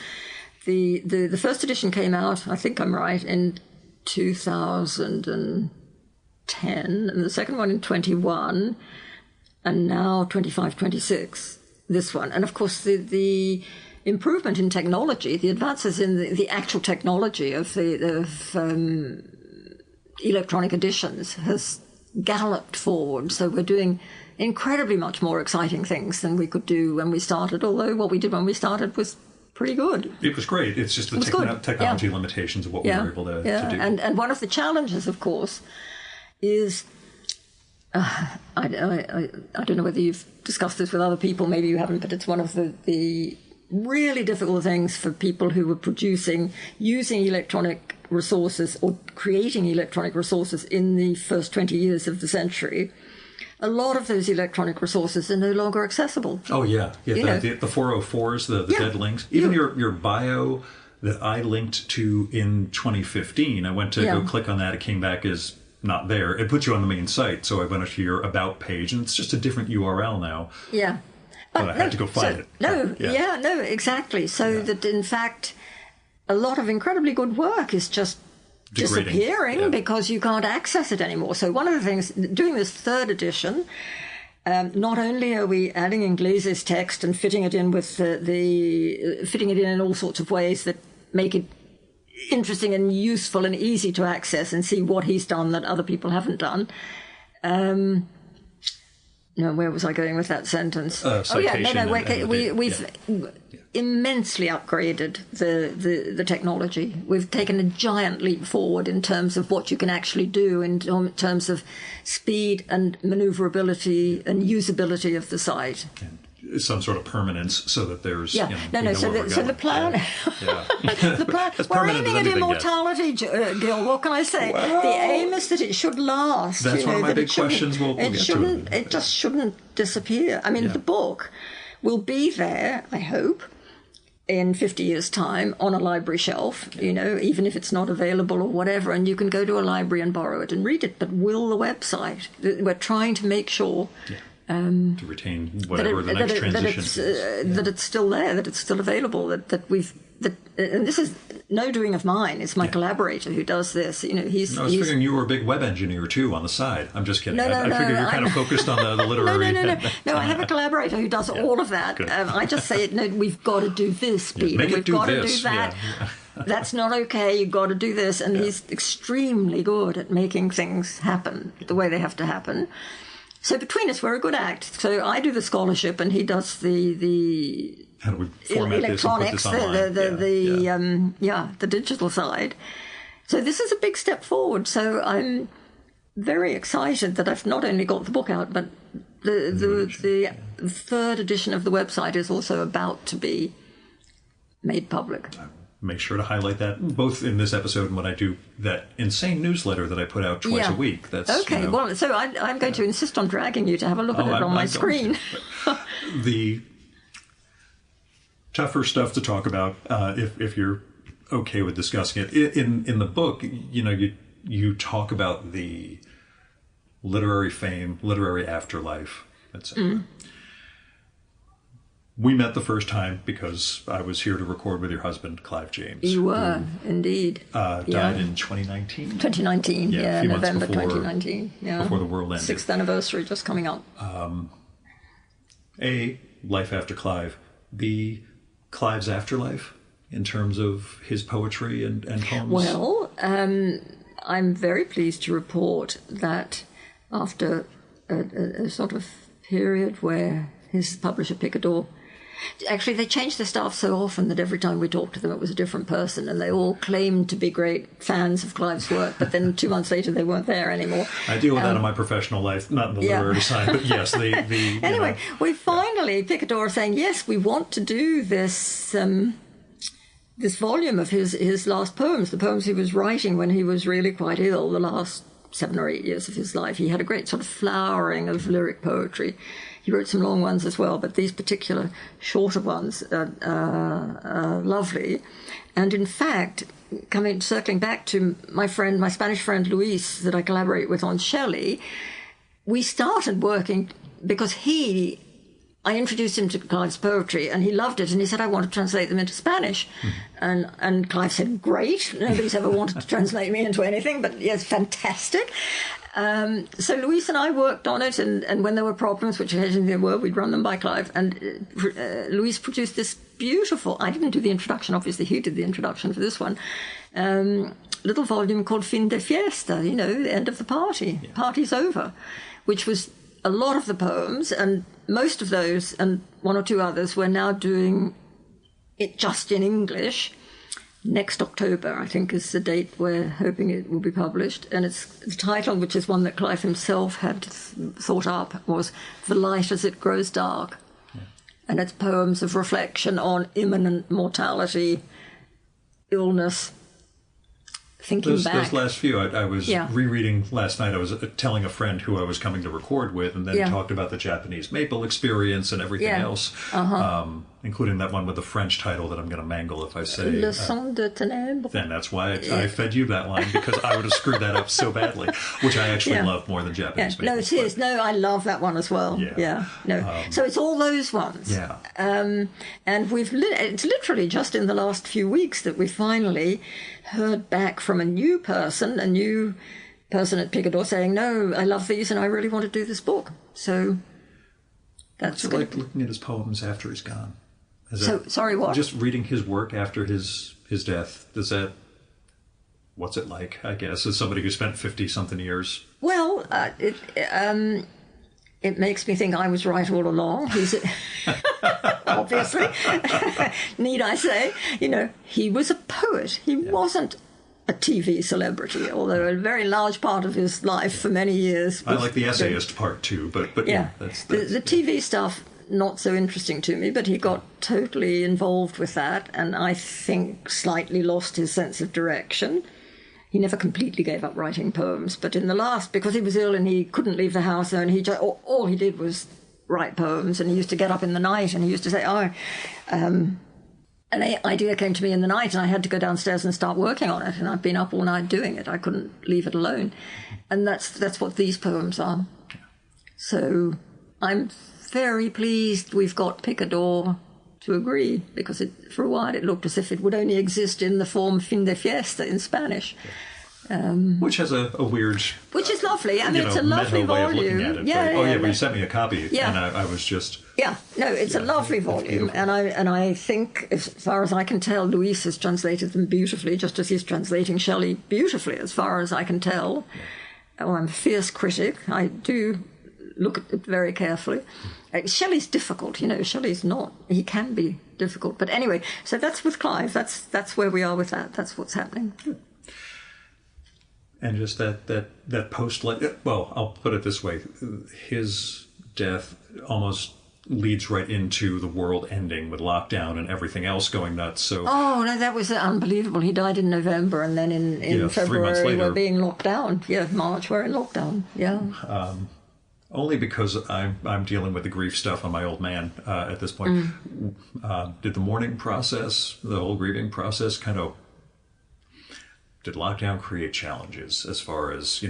the first edition came out. I think I'm right in 2010, and the second one in 21. And now 25, 26, this one. And of course, the improvement in technology, the advances in the actual technology of electronic editions has galloped forward. So we're doing incredibly much more exciting things than we could do when we started, although what we did when we started was pretty good. It was great. It's just the technology limitations of what we were able to do. And one of the challenges, of course, is... I don't know whether you've discussed this with other people, maybe you haven't, but it's one of the really difficult things for people who were using electronic resources or creating electronic resources in the first 20 years of the century. a lot of those electronic resources are no longer accessible. Oh, yeah. The 404s, the dead links. Even your bio that I linked to in 2015, I went to go click on that. It came back as not there. It put you on the main site. So I went to your About page, and it's just a different URL now. Yeah. But I had to go find it. No, exactly. So that, in fact, a lot of incredibly good work is just disappearing because you can't access it anymore. So one of the things, doing this third edition, not only are we adding Inglese's text and fitting it in with fitting it in all sorts of ways that make it interesting and useful and easy to access and see what he's done that other people haven't done. No, where was I going with that sentence? We've immensely upgraded the technology. We've taken a giant leap forward in terms of what you can actually do in terms of speed and maneuverability and usability of the site. Some sort of permanence, so that there's So the plan. The plan. We're aiming at immortality, Gil. What can I say? Well, the aim is that it should last. That's one of my big questions. We'll get to it. It just shouldn't disappear. I mean, the book will be there, I hope, in 50 years' time on a library shelf. Even if it's not available or whatever, and you can go to a library and borrow it and read it. But will the website? We're trying to make sure. To retain whatever the next transition is. That it's still there, that it's still available, and this is no doing of mine. It's my collaborator who does this. I was figuring you were a big web engineer too on the side. I'm just kidding. I figure you're kind of focused on the literary. No, I have a collaborator who does all of that. I just say, we've got to do this, Peter. We've got to do that. That's not okay. You've got to do this. And he's extremely good at making things happen the way they have to happen. So between us, we're a good act. So I do the scholarship, and he does the how do we format electronics, this and put this online? The digital side. So this is a big step forward. So I'm very excited that I've not only got the book out, but the third edition of the website is also about to be made public. Make sure to highlight that both in this episode and when I do that insane newsletter that I put out twice a week. That's okay. Well, so I'm going to insist on dragging you to have a look at it on my screen. The tougher stuff to talk about, if you're okay with discussing it in the book, you talk about the literary fame, literary afterlife, etc. We met the first time because I was here to record with your husband, Clive James. You were, indeed. Died in 2019? 2019, a few November months before, 2019. Yeah. Before the world ended. 6th anniversary just coming up. A, life after Clive. B, Clive's afterlife in terms of his poetry and poems. Well, I'm very pleased to report that after a sort of period where his publisher, Picador, actually, they changed their staff so often that every time we talked to them, it was a different person, and they all claimed to be great fans of Clive's work, but then 2 months later, they weren't there anymore. I deal with that in my professional life, not in the literary side, but yes. Anyway, we finally, Picador saying, yes, we want to do this this volume of his last poems, the poems he was writing when he was really quite ill, the last 7 or 8 years of his life. He had a great sort of flowering of lyric poetry. He wrote some long ones as well, but these particular shorter ones are lovely. And in fact, circling back to my Spanish friend Luis, that I collaborate with on Shelley, we started working because I introduced him to Clive's poetry, and he loved it, and he said, I want to translate them into Spanish. And Clive said, great, nobody's ever wanted to translate me into anything, but yes, fantastic. So Luis and I worked on it, and when there were problems, which occasionally there were, we'd run them by Clive, and Luis produced this beautiful, I didn't do the introduction, obviously he did the introduction for this one, little volume called Fin de Fiesta, the end of the party, party's over, which was a lot of the poems, and most of those, and 1 or 2 others, we're now doing it just in English. Next October, I think, is the date we're hoping it will be published. And it's the title, which is one that Clive himself had thought up, was The Light as It Grows Dark. Yeah. And it's poems of reflection on imminent mortality, illness, thinking back. Those last few, I was rereading last night. I was telling a friend who I was coming to record with, and then talked about the Japanese maple experience and everything else, including that one with the French title that I'm going to mangle if I say. Le Sang de Ténèbres. And that's why I fed you that line, because I would have screwed that up so badly, which I actually love more than Japanese maple. No, it is. No, I love that one as well. Yeah. No. So it's all those ones. Yeah. And it's literally just in the last few weeks that we finally heard back from a new person at Picador saying, no, I love these and I really want to do this book. So that's What's it like looking at his poems after he's gone? Sorry, what? Just reading his work after his death, what's it like, I guess, as somebody who spent 50-something years? Well, it makes me think I was right all along. He's obviously, need I say, he was a poet. He wasn't a TV celebrity, although a very large part of his life for many years. I like the essayist part too, but that's the TV stuff, not so interesting to me, but he got totally involved with that, and I think slightly lost his sense of direction. He never completely gave up writing poems, but in the last, because he was ill and he couldn't leave the house, and all he did was write poems, and he used to get up in the night and he used to say, an idea came to me in the night and I had to go downstairs and start working on it, and I've been up all night doing it. I couldn't leave it alone. And that's what these poems are. So I'm very pleased we've got Picador to agree, because for a while it looked as if it would only exist in the form fin de fiesta in Spanish. Which has a weird... Which is lovely. I mean, it's a lovely volume. But you sent me a copy, and I was just... Yeah, no, it's a lovely volume, and I think, as far as I can tell, Luis has translated them beautifully, just as he's translating Shelley beautifully, as far as I can tell. Oh, I'm a fierce critic. I do look at it very carefully. Shelley's difficult, Shelley's not. He can be difficult. But anyway, so that's with Clive. That's where we are with that. That's what's happening. And just that post-life... Well, I'll put it this way. His death almost leads right into the world ending with lockdown and everything else going nuts. So oh, no, that was unbelievable. He died in November, and then in February we're being locked down. Yeah, March we're in lockdown. Yeah. Only because I'm dealing with the grief stuff on my old man at this point. Did the mourning process, the whole grieving process, did lockdown create challenges as far as,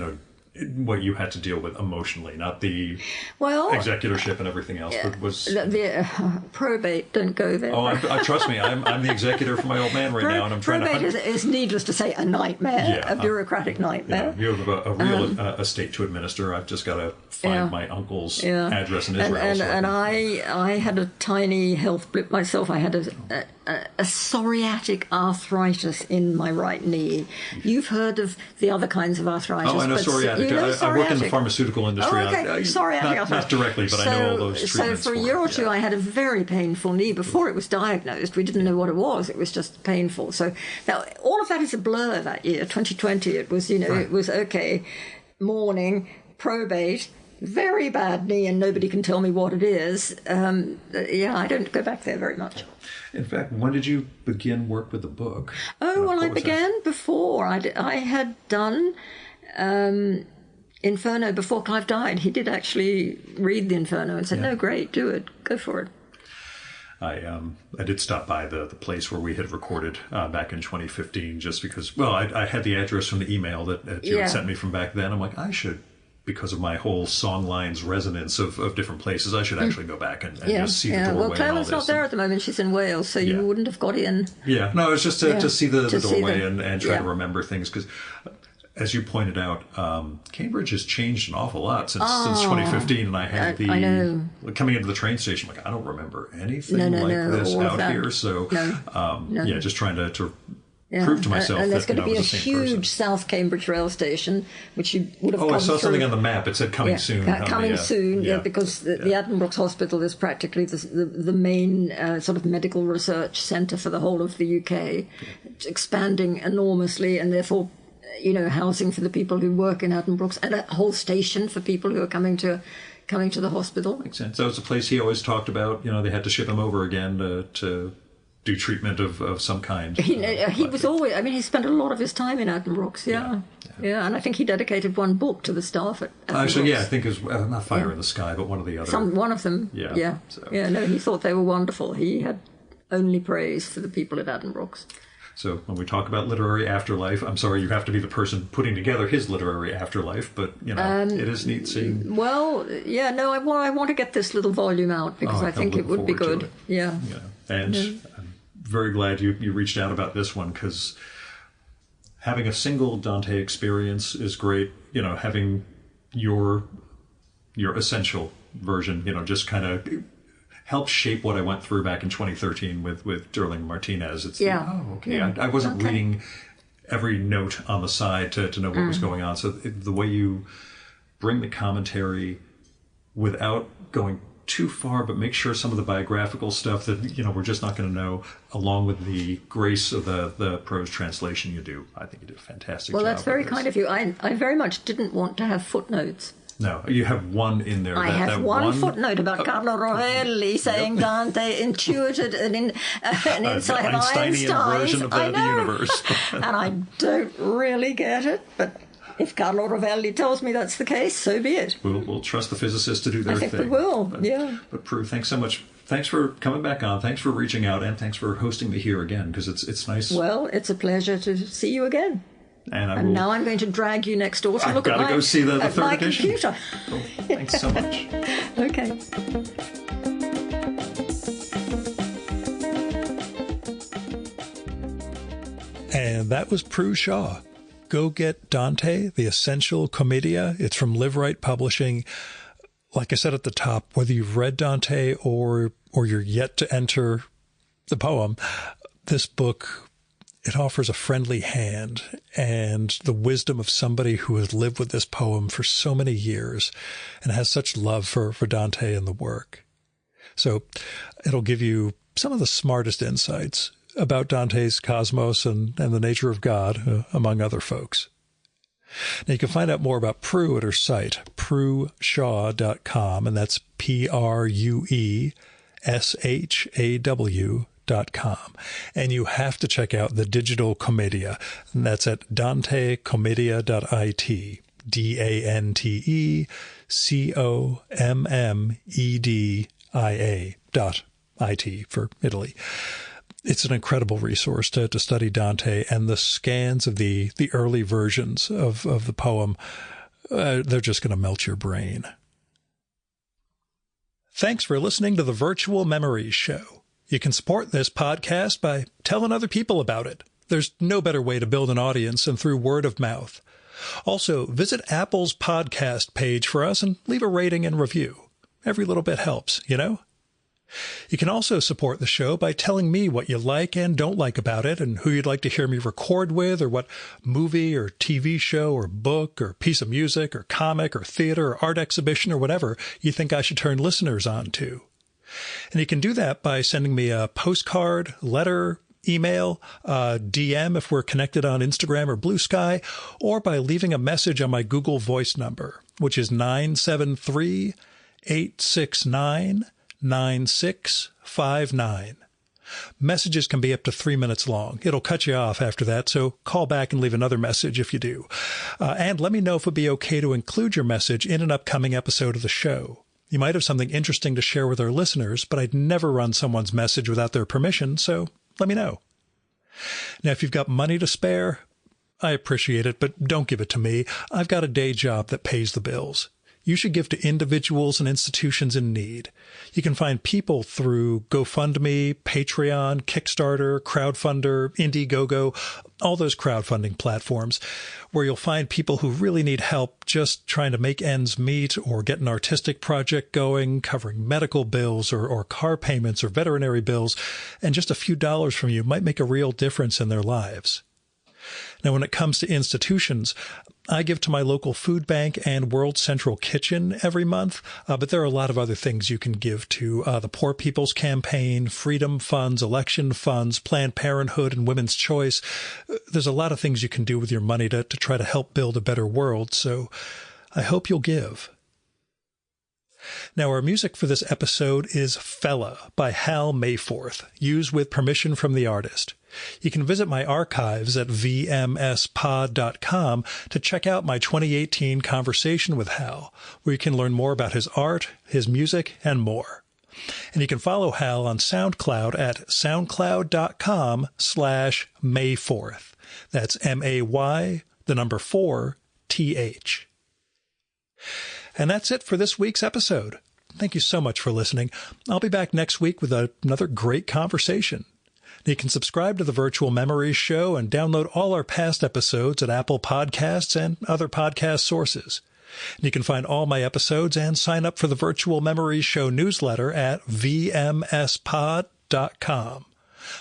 what you had to deal with emotionally, not the executorship and everything else, but was... The probate, don't go there. Oh, trust me, I'm the executor for my old man right now, and I'm trying probate is needless to say, a nightmare, a bureaucratic nightmare. You have a real estate to administer. I've just got to find my uncle's address in Israel. And I had a tiny health blip myself. I had a psoriatic arthritis in my right knee. You've heard of the other kinds of arthritis. Oh, I know psoriatic. I work in the pharmaceutical industry. Oh, okay. Psoriatic. Not directly, but I know all those treatments. So for a year or two, I had a very painful knee. Before it was diagnosed, we didn't know what it was. It was just painful. So now all of that is a blur that year, 2020. It was, it was okay, mourning, probate, very bad knee, and nobody can tell me what it is. I don't go back there very much. In fact, when did you begin work with the book? Oh, well, I began before. I had done Inferno before Clive died. He did actually read the Inferno and said, no, great, do it, go for it. I did stop by the place where we had recorded back in 2015 just because, I had the address from the email that you had sent me from back then. I'm like, I should... Because of my whole song lines resonance of different places, I should actually go back and just see the doorway. Well, Clarence's not there at the moment. She's in Wales, so you wouldn't have got in. Yeah, no, it's just to see the doorway and try to remember things. Because, as you pointed out, Cambridge has changed an awful lot since 2015. And I had coming into the train station, I don't remember anything like this out here. So, just trying to prove to myself and there's that going to be a huge person. South Cambridge rail station, which you would have. I saw something on the map. It said coming soon. Coming soon, because the Addenbrooke's Hospital is practically the main sort of medical research centre for the whole of the UK. It's expanding enormously, and therefore, housing for the people who work in Addenbrooke's, and a whole station for people who are coming to the hospital. Makes sense. That was a place he always talked about. They had to ship him over again to do treatment of some kind. He was always, I mean, he spent a lot of his time in Addenbrooke's, yeah, and I think he dedicated one book to the staff at Addenbrooke's. Actually, I think it was not Fire in the Sky, but one of the other. One of them, no, he thought they were wonderful. He had only praise for the people at Addenbrooke's. So when we talk about literary afterlife, I'm sorry you have to be the person putting together his literary afterlife, but, it is neat seeing... Well, I want to get this little volume out because I think it would be good. Yeah. And I'm very glad you reached out about this one, because having a single Dante experience is great. Having your essential version, just kind of helped shape what I went through back in 2013 with Derling Martinez. It's I wasn't reading every note on the side to know what was going on. So the way you bring the commentary without going too far, but make sure some of the biographical stuff that we're just not going to know, along with the grace of the prose translation you do. I think you do a fantastic job. Well, that's very kind of you. I very much didn't want to have footnotes. No, you have one in there. I have one footnote about Carlo Rovelli saying Dante intuited an insight of Einstein's. Version of the universe. And I don't really get it, but if Carlo Rovelli tells me that's the case, so be it. We'll trust the physicists to do their thing. I think we will, But Prue, thanks so much. Thanks for coming back on. Thanks for reaching out, and thanks for hosting me here again, because it's nice. Well, it's a pleasure to see you again. And now I'm going to drag you next door to look at go see the third edition. Computer. Cool. Thanks so much. Okay. And that was Prue Shaw. Go get Dante, The Essential Commedia. It's from Live Right Publishing. Like I said at the top, whether you've read Dante or you're yet to enter the poem, this book, it offers a friendly hand and the wisdom of somebody who has lived with this poem for so many years and has such love for Dante and the work. So it'll give you some of the smartest insights about Dante's cosmos and the nature of God, among other folks. Now, you can find out more about Prue at her site, prueshaw.com, and that's PRUESHAW.com. And you have to check out the digital Commedia, and that's at dantecommedia.it, DANTECOMMEDIA.IT for Italy. It's an incredible resource to study Dante, and the scans of the early versions of the poem, they're just going to melt your brain. Thanks for listening to the Virtual Memories Show. You can support this podcast by telling other people about it. There's no better way to build an audience than through word of mouth. Also, visit Apple's podcast page for us and leave a rating and review. Every little bit helps, You can also support the show by telling me what you like and don't like about it, and who you'd like to hear me record with, or what movie or TV show or book or piece of music or comic or theater or art exhibition or whatever you think I should turn listeners on to. And you can do that by sending me a postcard, letter, email, DM if we're connected on Instagram or Blue Sky, or by leaving a message on my Google Voice number, which is 973-869-9659. Messages can be up to 3 minutes long. It'll cut you off after that, so call back and leave another message if you do. And let me know if it'd be okay to include your message in an upcoming episode of the show. You might have something interesting to share with our listeners, but I'd never run someone's message without their permission, so let me know. Now, if you've got money to spare, I appreciate it, but don't give it to me. I've got a day job that pays the bills. You should give to individuals and institutions in need. You can find people through GoFundMe, Patreon, Kickstarter, Crowdfunder, Indiegogo, all those crowdfunding platforms, where you'll find people who really need help just trying to make ends meet or get an artistic project going, covering medical bills or car payments or veterinary bills, and just a few dollars from you might make a real difference in their lives. Now, when it comes to institutions, I give to my local food bank and World Central Kitchen every month, but there are a lot of other things you can give to the Poor People's Campaign, Freedom Funds, Election Funds, Planned Parenthood, and Women's Choice. There's a lot of things you can do with your money to try to help build a better world, so I hope you'll give. Now, our music for this episode is Fella by Hal Mayforth, used with permission from the artist. You can visit my archives at vmspod.com to check out my 2018 conversation with Hal, where you can learn more about his art, his music, and more. And you can follow Hal on SoundCloud at soundcloud.com/Mayforth. That's MAY, the number 4, TH. And that's it for this week's episode. Thank you so much for listening. I'll be back next week with another great conversation. You can subscribe to the Virtual Memories Show and download all our past episodes at Apple Podcasts and other podcast sources. And you can find all my episodes and sign up for the Virtual Memories Show newsletter at vmspod.com.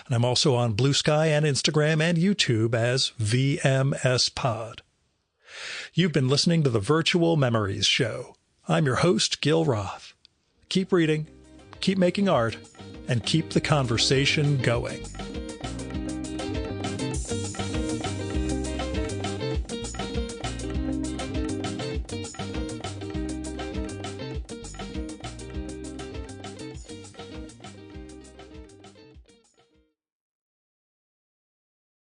And I'm also on Blue Sky and Instagram and YouTube as vmspod. You've been listening to the Virtual Memories Show. I'm your host, Gil Roth. Keep reading, keep making art, and keep the conversation going.